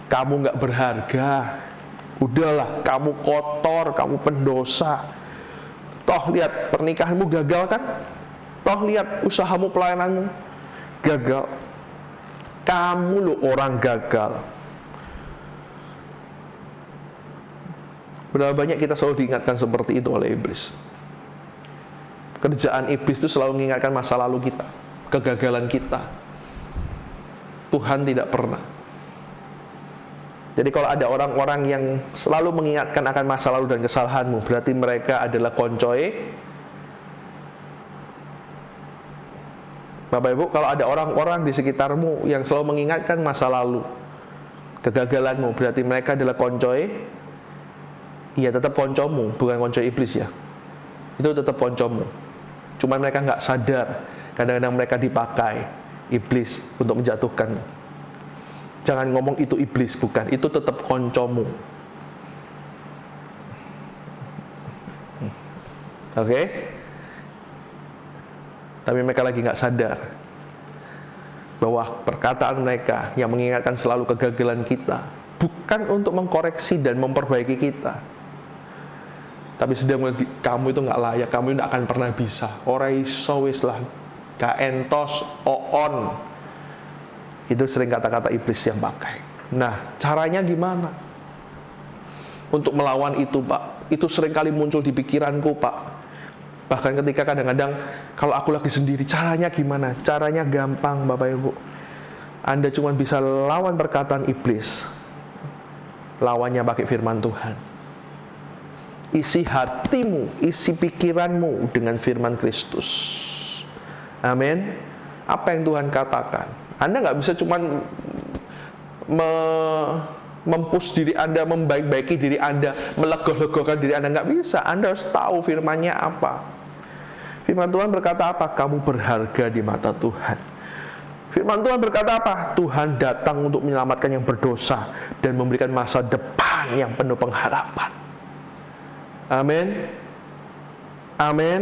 kamu gak berharga, udahlah, kamu kotor, kamu pendosa. Toh lihat pernikahanmu gagal kan? Toh lihat usahamu, pelayananmu gagal. Kamu loh orang gagal. Berapa banyak kita selalu diingatkan seperti itu oleh iblis. Kerjaan iblis itu selalu mengingatkan masa lalu kita, kegagalan kita. Tuhan tidak pernah. Jadi kalau ada orang-orang yang selalu mengingatkan akan masa lalu dan kesalahanmu, berarti mereka adalah koncoe. Bapak Ibu, kalau ada orang-orang di sekitarmu yang selalu mengingatkan masa lalu, kegagalanmu, berarti mereka adalah koncoe. Iya, tetap koncomu, bukan konco iblis ya. Itu tetap koncomu. Cuma mereka nggak sadar, kadang-kadang mereka dipakai iblis untuk menjatuhkanmu. Jangan ngomong itu iblis, bukan. Itu tetap koncomu. Oke? Tapi mereka lagi nggak sadar bahwa perkataan mereka yang mengingatkan selalu kegagalan kita bukan untuk mengkoreksi dan memperbaiki kita, tapi sedang kamu itu nggak layak, kamu tidak akan pernah bisa. Ora iso wis lah, gak entos, oon. Itu sering kata-kata iblis yang pakai. Nah, caranya gimana? Untuk melawan itu, Pak. Itu sering kali muncul di pikiranku, Pak. Bahkan ketika kadang-kadang kalau aku lagi sendiri, caranya gimana? Caranya gampang, Bapak Ibu. Anda cuma bisa lawan perkataan iblis. Lawannya pakai firman Tuhan. Isi hatimu, isi pikiranmu dengan firman Kristus. Amin. Apa yang Tuhan katakan? Anda nggak bisa cuma mempush diri Anda, membaik-baiki diri Anda, melegoh-legohkan diri Anda. Nggak bisa. Anda harus tahu firman-Nya apa. Firman Tuhan berkata apa? Kamu berharga di mata Tuhan. Firman Tuhan berkata apa? Tuhan datang untuk menyelamatkan yang berdosa dan memberikan masa depan yang penuh pengharapan. Amin. Amin.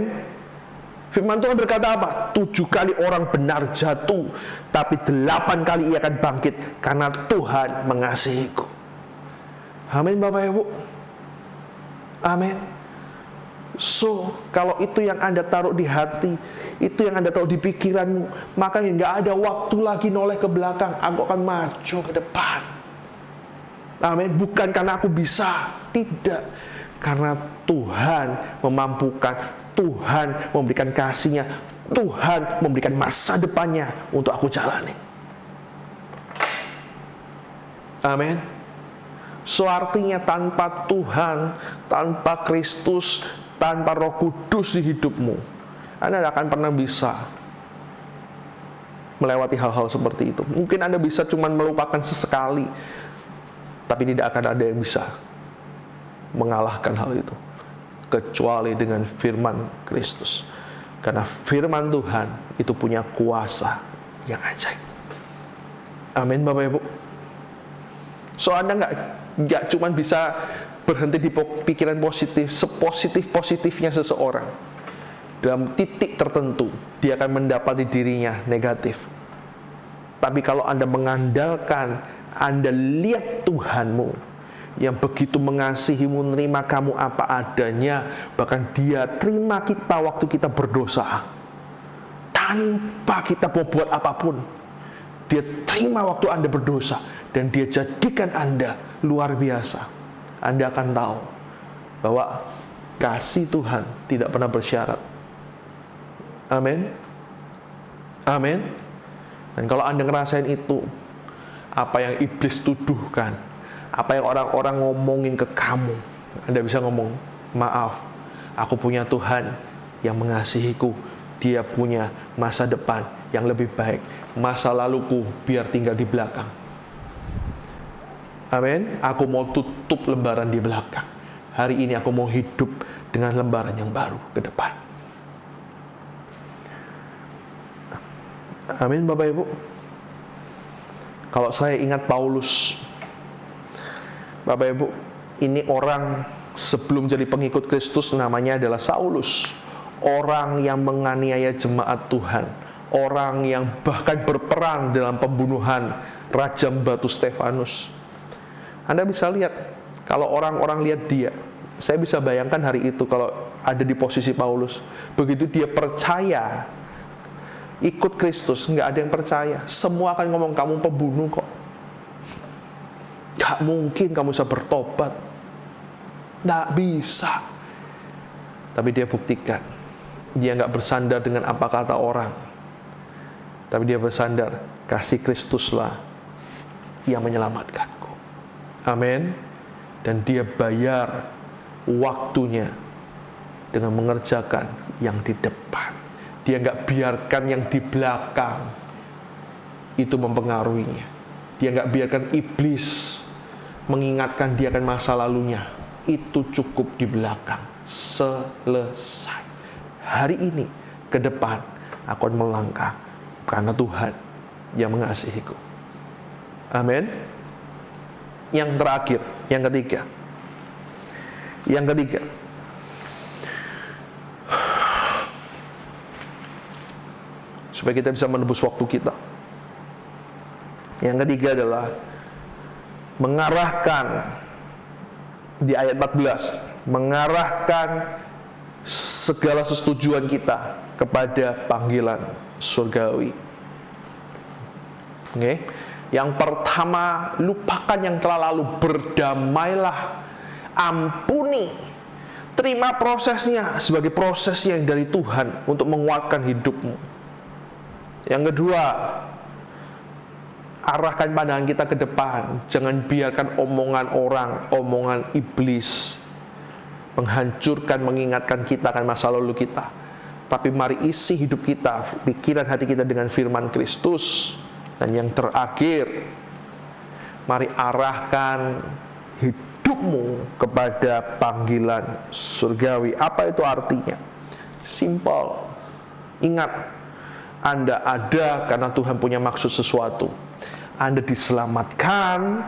Firman Tuhan berkata apa? 7 kali orang benar jatuh, tapi 8 kali ia akan bangkit, karena Tuhan mengasihiku. Amin, Bapak Ibu. Amin. So, kalau itu yang Anda taruh di hati, itu yang Anda taruh di pikiranmu, maka nggak ada waktu lagi noleh ke belakang. Aku akan maju ke depan. Amin. Bukan karena aku bisa, tidak. Karena Tuhan memampukan, Tuhan memberikan kasih-Nya, Tuhan memberikan masa depannya untuk aku jalani. Amin. So artinya tanpa Tuhan, tanpa Kristus, tanpa Roh Kudus di hidupmu, Anda tidak akan pernah bisa melewati hal-hal seperti itu. Mungkin Anda bisa cuma melupakan sesekali, tapi tidak akan ada yang bisa mengalahkan hal itu kecuali dengan firman Kristus. Karena firman Tuhan itu punya kuasa yang ajaib. Amin Bapak Ibu. So Anda nggak cuma bisa berhenti di pikiran positif, sepositif-positifnya seseorang. Dalam titik tertentu dia akan mendapati dirinya negatif. Tapi kalau Anda mengandalkan, Anda lihat Tuhanmu yang begitu mengasihimu, menerima kamu apa adanya, bahkan Dia terima kita waktu kita berdosa tanpa kita mau buat apapun. Dia terima waktu Anda berdosa dan Dia jadikan Anda luar biasa. Anda akan tahu bahwa kasih Tuhan tidak pernah bersyarat. Amin. Amin. Dan kalau Anda ngerasain itu, apa yang iblis tuduhkan, apa yang orang-orang ngomongin ke kamu, Anda bisa ngomong, maaf, aku punya Tuhan yang mengasihiku. Dia punya masa depan yang lebih baik. Masa laluku biar tinggal di belakang. Amin. Aku mau tutup lembaran di belakang. Hari ini aku mau hidup dengan lembaran yang baru ke depan. Amin Bapak Ibu. Kalau saya ingat Paulus, Bapak Ibu, ini orang sebelum jadi pengikut Kristus namanya adalah Saulus. Orang yang menganiaya jemaat Tuhan, orang yang bahkan berperan dalam pembunuhan rajam batu Stefanus. Anda bisa lihat, kalau orang-orang lihat dia, saya bisa bayangkan hari itu kalau ada di posisi Paulus. Begitu dia percaya ikut Kristus, nggak ada yang percaya. Semua akan ngomong, kamu pembunuh kok. Gak mungkin kamu bisa bertobat. Nggak bisa. Tapi dia buktikan. Dia nggak bersandar dengan apa kata orang. Tapi dia bersandar, kasih Kristuslah yang menyelamatkanku. Amin. Dan dia bayar waktunya dengan mengerjakan yang di depan. Dia nggak biarkan yang di belakang itu mempengaruhinya. Dia nggak biarkan iblis mengingatkan dia akan masa lalunya. Itu cukup di belakang. Selesai. Hari ini ke depan aku akan melangkah karena Tuhan yang mengasihiku. Amin. Yang terakhir, yang ketiga. Yang ketiga, supaya kita bisa menebus waktu kita. Yang ketiga adalah mengarahkan, di ayat 14, mengarahkan segala setujuan kita kepada panggilan surgawi. Oke. Yang pertama, lupakan yang telah lalu, berdamailah, ampuni, terima prosesnya sebagai proses yang dari Tuhan untuk menguatkan hidupmu. Yang kedua, arahkan pandangan kita ke depan. Jangan biarkan omongan orang, omongan iblis menghancurkan, mengingatkan kita akan masa lalu kita. Tapi mari isi hidup kita, pikiran hati kita dengan firman Kristus. Dan yang terakhir, mari arahkan hidupmu kepada panggilan surgawi. Apa itu artinya? Simple. Ingat, Anda ada karena Tuhan punya maksud sesuatu. Anda diselamatkan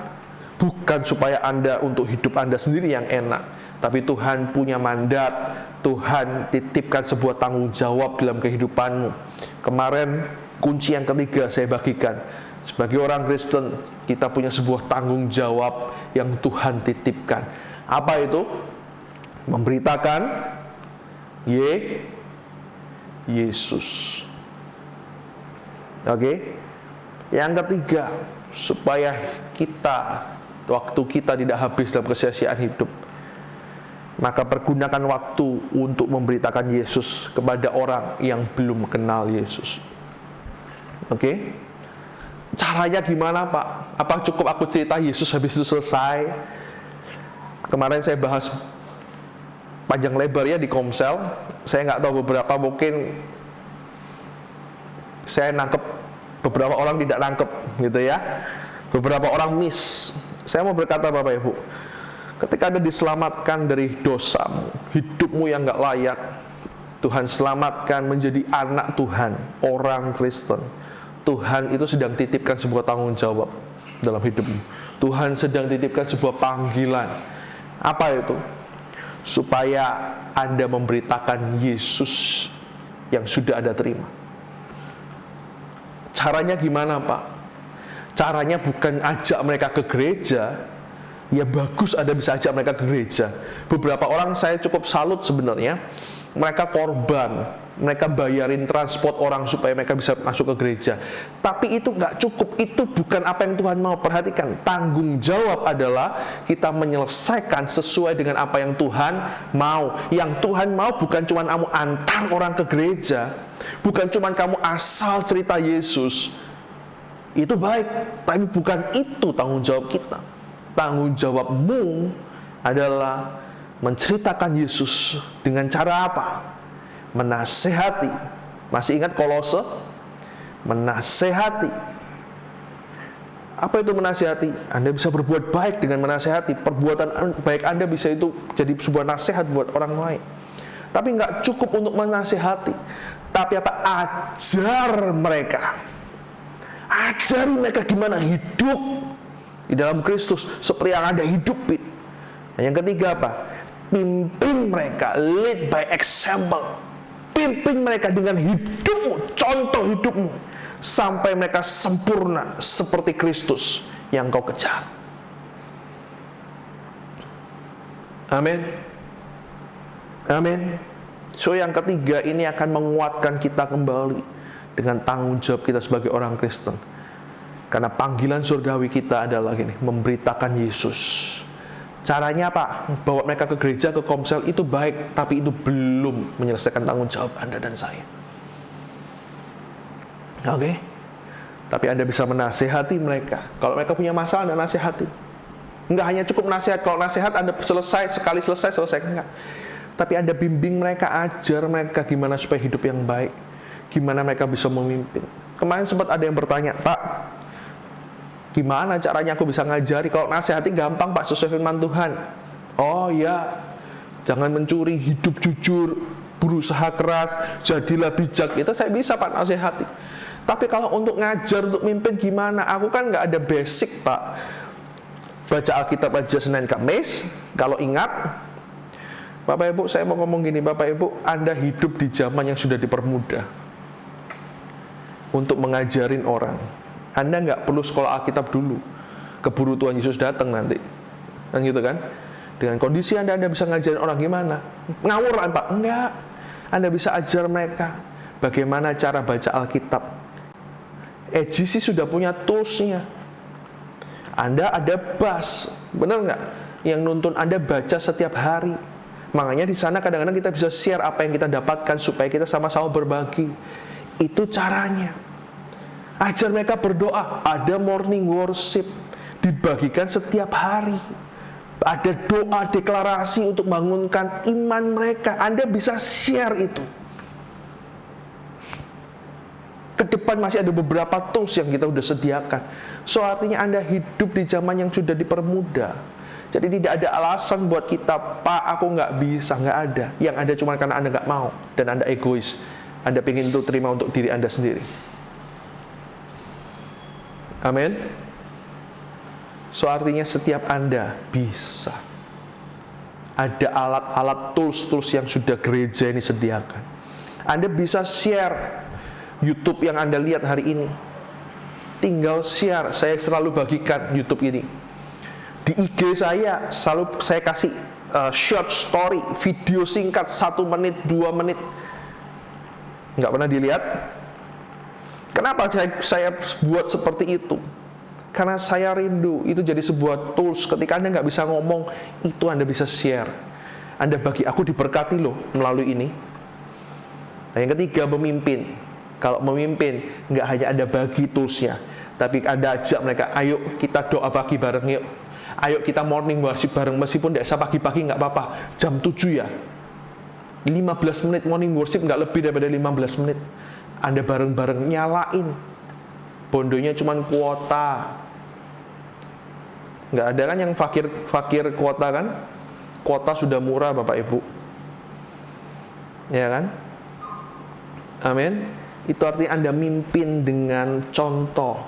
bukan supaya Anda untuk hidup Anda sendiri yang enak, tapi Tuhan punya mandat. Tuhan titipkan sebuah tanggung jawab dalam kehidupanmu. Kemarin kunci yang ketiga saya bagikan. Sebagai orang Kristen, kita punya sebuah tanggung jawab yang Tuhan titipkan. Apa itu? Memberitakan Yesus. Oke. Yang ketiga, supaya waktu kita tidak habis dalam kesia-siaan hidup, maka pergunakan waktu untuk memberitakan Yesus kepada orang yang belum kenal Yesus. Oke? Caranya gimana, Pak? Apa cukup aku cerita Yesus habis itu selesai? Kemarin saya bahas panjang lebar ya di Komsel. Saya nggak tahu, beberapa mungkin saya nangkep Beberapa orang tidak nangkep gitu ya. Beberapa orang miss. Saya mau berkata Bapak Ibu, ketika Anda diselamatkan dari dosamu, hidupmu yang gak layak, Tuhan selamatkan menjadi anak Tuhan, orang Kristen, Tuhan itu sedang titipkan sebuah tanggung jawab dalam hidupmu. Tuhan sedang titipkan sebuah panggilan. Apa itu? Supaya Anda memberitakan Yesus yang sudah Anda terima. Caranya gimana Pak? Caranya bukan ajak mereka ke gereja. Ya bagus Anda bisa ajak mereka ke gereja. Beberapa orang saya cukup salut sebenarnya. Mereka korban, mereka bayarin transport orang supaya mereka bisa masuk ke gereja. Tapi itu nggak cukup, itu bukan apa yang Tuhan mau. Perhatikan, tanggung jawab adalah kita menyelesaikan sesuai dengan apa yang Tuhan mau. Yang Tuhan mau bukan cuma kamu antar orang ke gereja, bukan cuma kamu asal cerita Yesus. Itu baik, tapi bukan itu tanggung jawab kita. Tanggung jawabmu adalah menceritakan Yesus dengan cara apa? Menasehati. Masih ingat Kolose? Menasehati. Apa itu menasehati? Anda bisa berbuat baik dengan menasehati. Perbuatan baik Anda bisa itu jadi sebuah nasihat buat orang lain. Tapi nggak cukup untuk menasehati. Tapi apa? Ajar mereka. Ajari mereka gimana hidup di dalam Kristus seperti yang Anda hidupin. Dan yang ketiga apa? Pimpin mereka, lead by example. Pimpin mereka dengan hidupmu, contoh hidupmu, sampai mereka sempurna seperti Kristus yang kau kejar. Amin. Amin. So yang ketiga ini akan menguatkan kita kembali dengan tanggung jawab kita sebagai orang Kristen. Karena panggilan surgawi kita adalah gini, memberitakan Yesus. Caranya apa? Bawa mereka ke gereja, ke komsel itu baik, tapi itu belum menyelesaikan tanggung jawab Anda dan saya. Oke? Tapi Anda bisa menasehati mereka. Kalau mereka punya masalah, Anda nasihati. Enggak hanya cukup nasihat. Kalau nasihat Anda selesai, sekali selesai, enggak. Tapi Anda bimbing mereka, ajar mereka gimana supaya hidup yang baik. Gimana mereka bisa memimpin. Kemarin sempat ada yang bertanya, Pak, gimana caranya aku bisa ngajari? Kalau nasihati gampang Pak, sesuai firman Tuhan. Oh ya, jangan mencuri, hidup jujur, berusaha keras, jadilah bijak. Itu saya bisa Pak nasihati. Tapi kalau untuk ngajar, untuk mimpin gimana? Aku kan nggak ada basic Pak. Baca Alkitab aja Senin Kamis. Kalau ingat, Bapak Ibu, saya mau ngomong gini, Bapak Ibu, Anda hidup di zaman yang sudah dipermudah untuk mengajarin orang. Anda nggak perlu sekolah Alkitab dulu, keburu Tuhan Yesus datang nanti, kan gitu kan? Dengan kondisi Anda bisa ngajarin orang gimana? Ngawur kan Pak? Enggak. Anda bisa ajar mereka bagaimana cara baca Alkitab. EGC sudah punya toolsnya. Anda ada bus, benar nggak? Yang nuntun Anda baca setiap hari. Makanya di sana kadang-kadang kita bisa share apa yang kita dapatkan supaya kita sama-sama berbagi. Itu caranya. Ajar mereka berdoa. Ada morning worship dibagikan setiap hari. Ada doa deklarasi untuk bangunkan iman mereka. Anda bisa share itu. Ke depan masih ada beberapa tools yang kita sudah sediakan. So artinya Anda hidup di zaman yang sudah dipermudah. Jadi tidak ada alasan buat kita, Pak aku nggak bisa, nggak ada. Yang ada cuma karena Anda nggak mau dan Anda egois. Anda ingin itu terima untuk diri Anda sendiri. Amin. So artinya setiap Anda bisa. Ada alat-alat tools yang sudah gereja ini sediakan. Anda bisa share YouTube yang Anda lihat hari ini. Tinggal share. Saya selalu bagikan YouTube ini. Di IG saya selalu saya kasih short story, video singkat 1 menit, 2 menit. Nggak pernah dilihat. Kenapa saya buat seperti itu? Karena saya rindu itu jadi sebuah tools. Ketika Anda nggak bisa ngomong, itu Anda bisa share. Anda bagi, aku diberkati loh melalui ini. Nah, yang ketiga, memimpin. Kalau memimpin, nggak hanya Anda bagi toolsnya, tapi Anda ajak mereka, ayo kita doa pagi bareng yuk. Ayo kita morning worship bareng, meskipun tidak usah pagi-pagi nggak apa-apa. Jam 7 ya. 15 menit morning worship, nggak lebih daripada 15 menit. Anda bareng-bareng nyalain. bondonya cuma kuota. Nggak ada kan yang fakir kuota kan? Kuota sudah murah Bapak Ibu. Ya kan? Amin. Itu artinya Anda mimpin dengan contoh.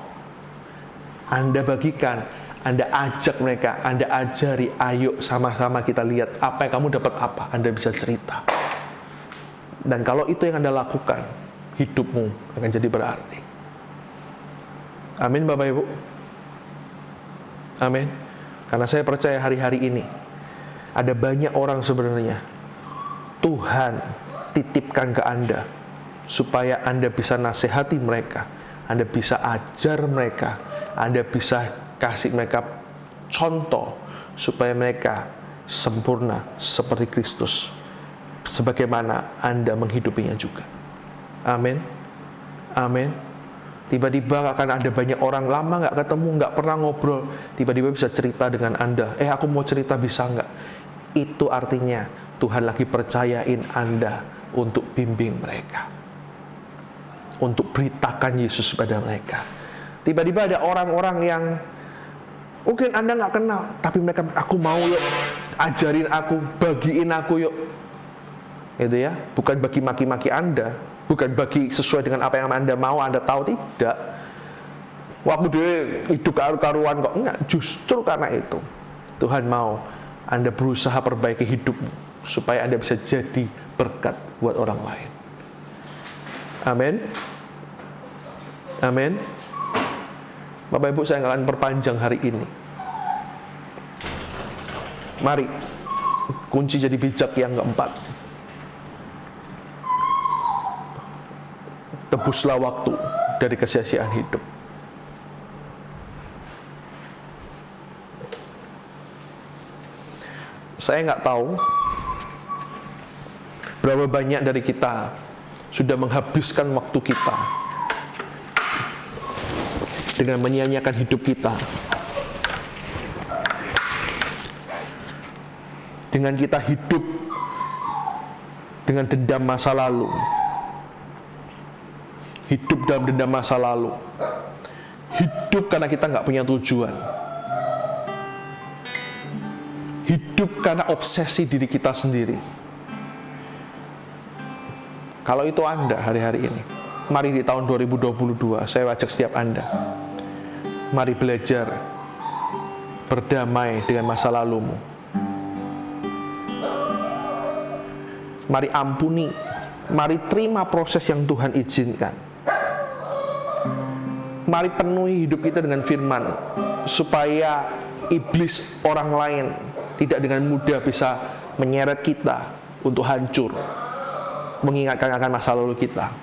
Anda bagikan, Anda ajak mereka, Anda ajari, ayo sama-sama kita lihat apa yang kamu dapat apa. Anda bisa cerita. Dan kalau itu yang Anda lakukan, hidupmu akan jadi berarti. Amin Bapak Ibu. Amin. Karena saya percaya hari-hari ini ada banyak orang sebenarnya Tuhan titipkan ke Anda supaya Anda bisa nasihati mereka, Anda bisa ajar mereka, Anda bisa kasih mereka contoh supaya mereka sempurna seperti Kristus, sebagaimana Anda menghidupinya juga. Amin. Amin. Tiba-tiba akan ada banyak orang lama nggak ketemu, nggak pernah ngobrol, tiba-tiba bisa cerita dengan Anda. Aku mau cerita, bisa nggak? Itu artinya Tuhan lagi percayain Anda untuk bimbing mereka, untuk beritakan Yesus pada mereka. Tiba-tiba ada orang-orang yang mungkin Anda nggak kenal, tapi mereka, aku mau yuk, ajarin aku, bagiin aku yuk. Gitu ya, bukan bagi maki-maki Anda, bukan bagi sesuai dengan apa yang Anda mau, Anda tahu, tidak. Waktu dia hidup karu-karuan kok, enggak. Justru karena itu Tuhan mau Anda berusaha perbaiki hidupmu supaya Anda bisa jadi berkat buat orang lain. Amin. Amin. Bapak Ibu, saya nggak akan perpanjang hari ini. Mari, kunci jadi bijak yang keempat. Tebuslah waktu dari kesia-siaan hidup. Saya nggak tahu berapa banyak dari kita sudah menghabiskan waktu kita dengan menyia-nyiakan hidup kita, dengan kita hidup dengan dendam masa lalu, hidup dalam dendam masa lalu, hidup karena kita nggak punya tujuan, hidup karena obsesi diri kita sendiri. Kalau itu Anda hari-hari ini, mari di tahun 2022, saya ajak setiap Anda, mari belajar berdamai dengan masa lalumu. Mari ampuni, mari terima proses yang Tuhan izinkan. Mari penuhi hidup kita dengan firman, supaya iblis orang lain tidak dengan mudah bisa menyeret kita untuk hancur, mengingatkan akan masa lalu kita.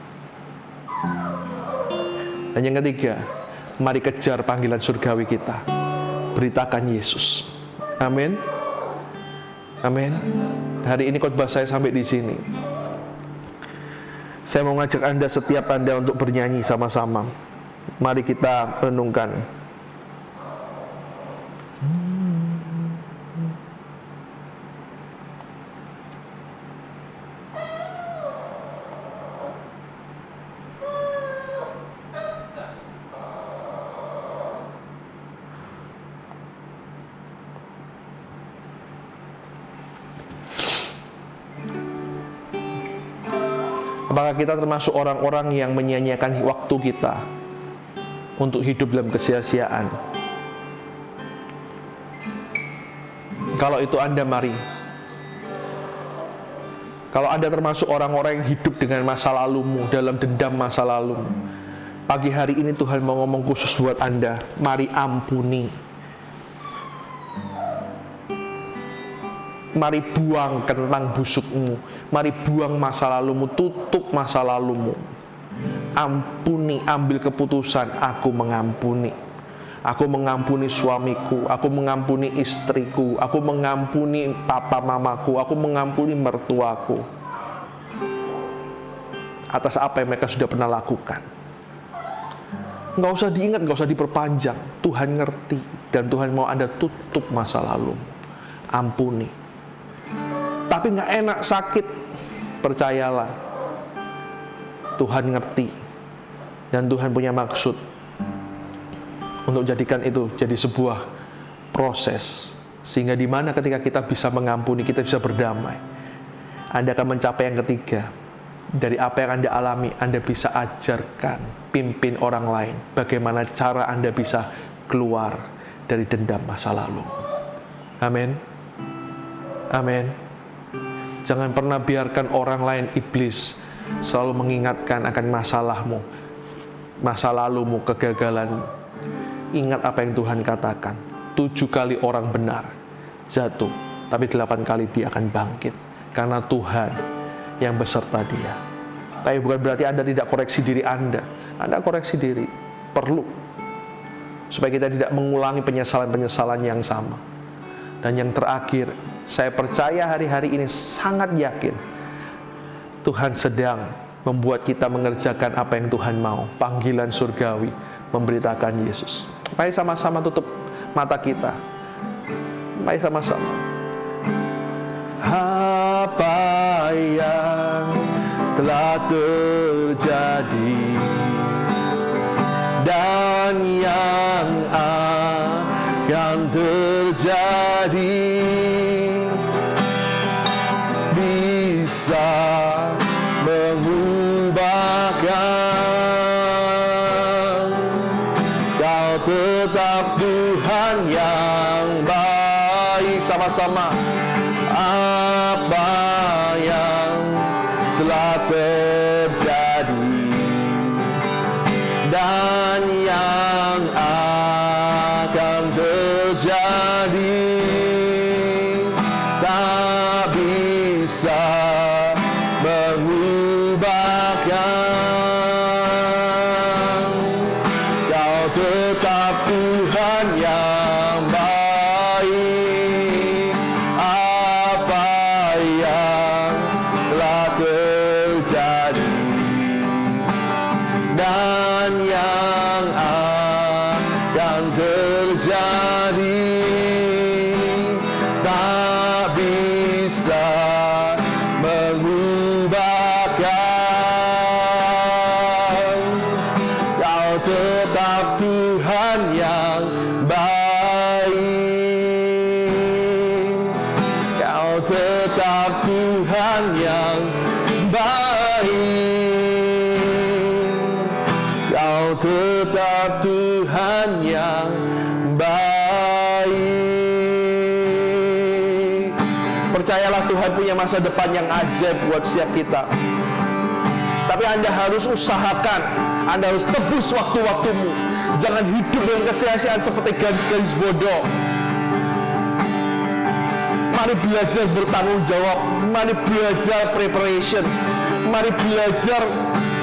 Dan yang ketiga, mari kejar panggilan surgawi kita, beritakan Yesus. Amin. Amin. Hari ini khotbah saya sampai di sini. Saya mau ngajak Anda, setiap Anda, untuk bernyanyi sama-sama. Mari kita renungkan. Apakah kita termasuk orang-orang yang menyia-nyiakan waktu kita untuk hidup dalam kesia-siaan? Kalau itu Anda, mari. Kalau Anda termasuk orang-orang yang hidup dengan masa lalumu, dalam dendam masa lalumu, pagi hari ini Tuhan mau ngomong khusus buat Anda. Mari ampuni. Mari buang kentang busukmu. Mari buang masa lalumu, tutup masa lalumu. Ampuni, ambil keputusan, aku mengampuni. Aku mengampuni suamiku, aku mengampuni istriku, aku mengampuni papa mamaku, aku mengampuni mertuaku atas apa yang mereka sudah pernah lakukan. Nggak usah diingat, nggak usah diperpanjang. Tuhan ngerti, dan Tuhan mau Anda tutup masa lalu. Ampuni. Tapi nggak enak, sakit, percayalah, Tuhan ngerti, dan Tuhan punya maksud untuk jadikan itu jadi sebuah proses, sehingga di mana ketika kita bisa mengampuni, kita bisa berdamai, Anda akan mencapai yang ketiga. Dari apa yang Anda alami, Anda bisa ajarkan, pimpin orang lain bagaimana cara Anda bisa keluar dari dendam masa lalu. Amin. Amin. Jangan pernah biarkan orang lain, iblis, selalu mengingatkan akan masalahmu, masa lalumu, kegagalanmu. Ingat apa yang Tuhan katakan. 7 kali orang benar jatuh, tapi 8 kali dia akan bangkit. Karena Tuhan yang beserta dia. Tapi bukan berarti Anda tidak koreksi diri Anda. Anda koreksi diri, perlu. Supaya kita tidak mengulangi penyesalan-penyesalan yang sama. Dan yang terakhir, saya percaya hari-hari ini sangat yakin Tuhan sedang membuat kita mengerjakan apa yang Tuhan mau. Panggilan surgawi, memberitakan Yesus. Mari sama-sama tutup mata kita. Mari sama-sama. Apa yang telah terjadi dan yang akan terjadi bisa mengubahkan. Kau tetap Tuhan yang baik. Sama-sama. Apa yang telah terjadi dan yang akan terjadi tak bisa mengubahkan. Kau tetap Tuhan yang baik. Apa yang telah terjadi dan yang akan terjadi tak bisa mengubahkan. Kau tetap Tuhan yang baik. Kau tetap Tuhan yang baik. Kau tetap Tuhan yang baik. Percayalah Tuhan punya masa depan yang ajaib buat setiap kita. Tapi Anda harus usahakan, Anda harus tebus waktu-waktumu. Jangan hidup dengan kesia-siaan seperti gadis-gadis bodoh. Mari belajar bertanggung jawab. Mari belajar preparation. Mari belajar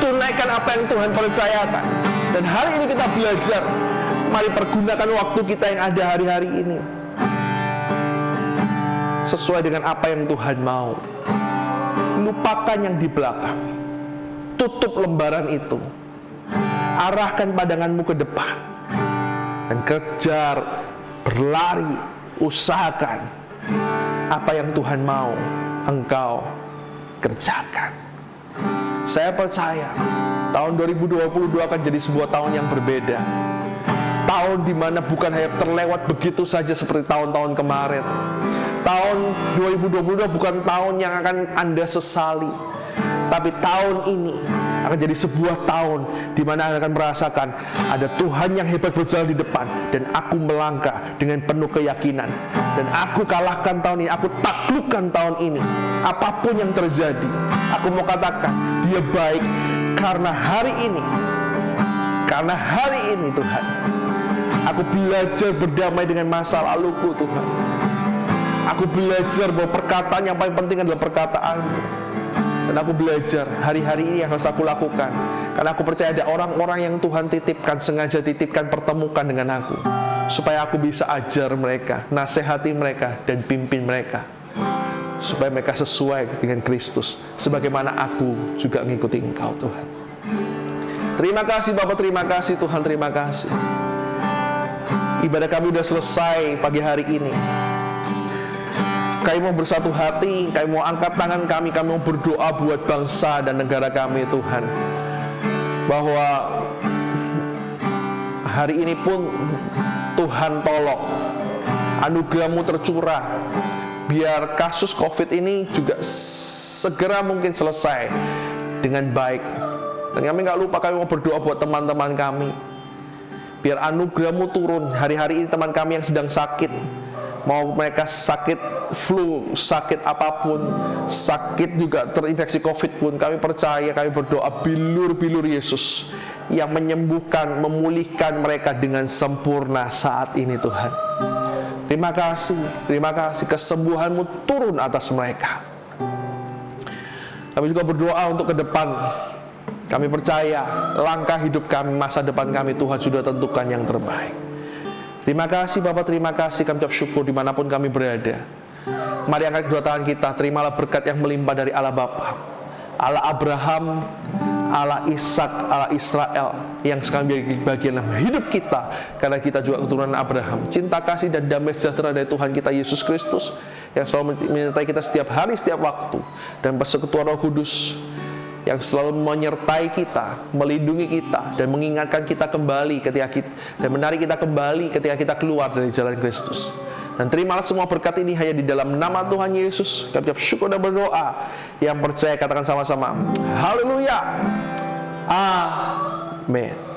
tunaikan apa yang Tuhan percayakan. Dan hari ini kita belajar. Mari pergunakan waktu kita yang ada hari-hari ini sesuai dengan apa yang Tuhan mau. Lupakan yang di belakang. Tutup lembaran itu. Arahkan pandanganmu ke depan. Dan kejar, berlari, usahakan apa yang Tuhan mau engkau kerjakan. Saya percaya tahun 2022 akan jadi sebuah tahun yang berbeda. Tahun dimana bukan hanya terlewat begitu saja seperti tahun-tahun kemarin. Tahun 2022 bukan tahun yang akan Anda sesali. Tapi tahun ini akan jadi sebuah tahun di mana Anda akan merasakan ada Tuhan yang hebat berjalan di depan. Dan aku melangkah dengan penuh keyakinan. Dan aku kalahkan tahun ini, aku taklukkan tahun ini. Apapun yang terjadi, aku mau katakan, dia baik karena hari ini. Karena hari ini Tuhan, aku belajar berdamai dengan masa laluku Tuhan. Aku belajar bahwa perkataan yang paling penting adalah perkataan-Mu. Dan aku belajar hari-hari ini yang harus aku lakukan. Karena aku percaya ada orang-orang yang Tuhan titipkan, sengaja titipkan, pertemukan dengan aku. Supaya aku bisa ajar mereka, nasihati mereka, dan pimpin mereka. Supaya mereka sesuai dengan Kristus. Sebagaimana aku juga mengikuti Engkau Tuhan. Terima kasih Bapak, terima kasih Tuhan, terima kasih. Ibadah kami sudah selesai pagi hari ini. Kami mau bersatu hati, kami mau angkat tangan kami mau berdoa buat bangsa dan negara kami Tuhan. Bahwa hari ini pun Tuhan tolong, anugerah-Mu tercurah, biar kasus COVID ini juga segera mungkin selesai dengan baik. Dan kami gak lupa, kami mau berdoa buat teman-teman kami, biar anugerah-Mu turun. Hari-hari ini teman kami yang sedang sakit, mau mereka sakit flu, sakit apapun, sakit juga terinfeksi COVID pun, kami percaya, kami berdoa bilur-bilur Yesus yang menyembuhkan, memulihkan mereka dengan sempurna saat ini Tuhan. Terima kasih kesembuhan-Mu turun atas mereka. Kami juga berdoa untuk ke depan. Kami percaya langkah hidup kami, masa depan kami Tuhan sudah tentukan yang terbaik. Terima kasih Bapak, terima kasih, kami ucap syukur dimanapun kami berada. Mari angkat kedua tangan kita, terimalah berkat yang melimpah dari Allah Bapa, Allah Abraham, Allah Ishak, Allah Israel, yang sekarang menjadi bagian dalam hidup kita, karena kita juga keturunan Abraham. Cinta kasih dan damai sejahtera dari Tuhan kita Yesus Kristus, yang selalu menyertai kita setiap hari, setiap waktu, dan persekutuan Roh Kudus yang selalu menyertai kita, melindungi kita, dan mengingatkan kita kembali ketika kita, dan menarik kita kembali ketika kita keluar dari jalan Kristus. Dan terimalah semua berkat ini hanya di dalam nama Tuhan Yesus. Kami ucap syukur dan berdoa. Yang percaya katakan sama-sama, haleluya, amin.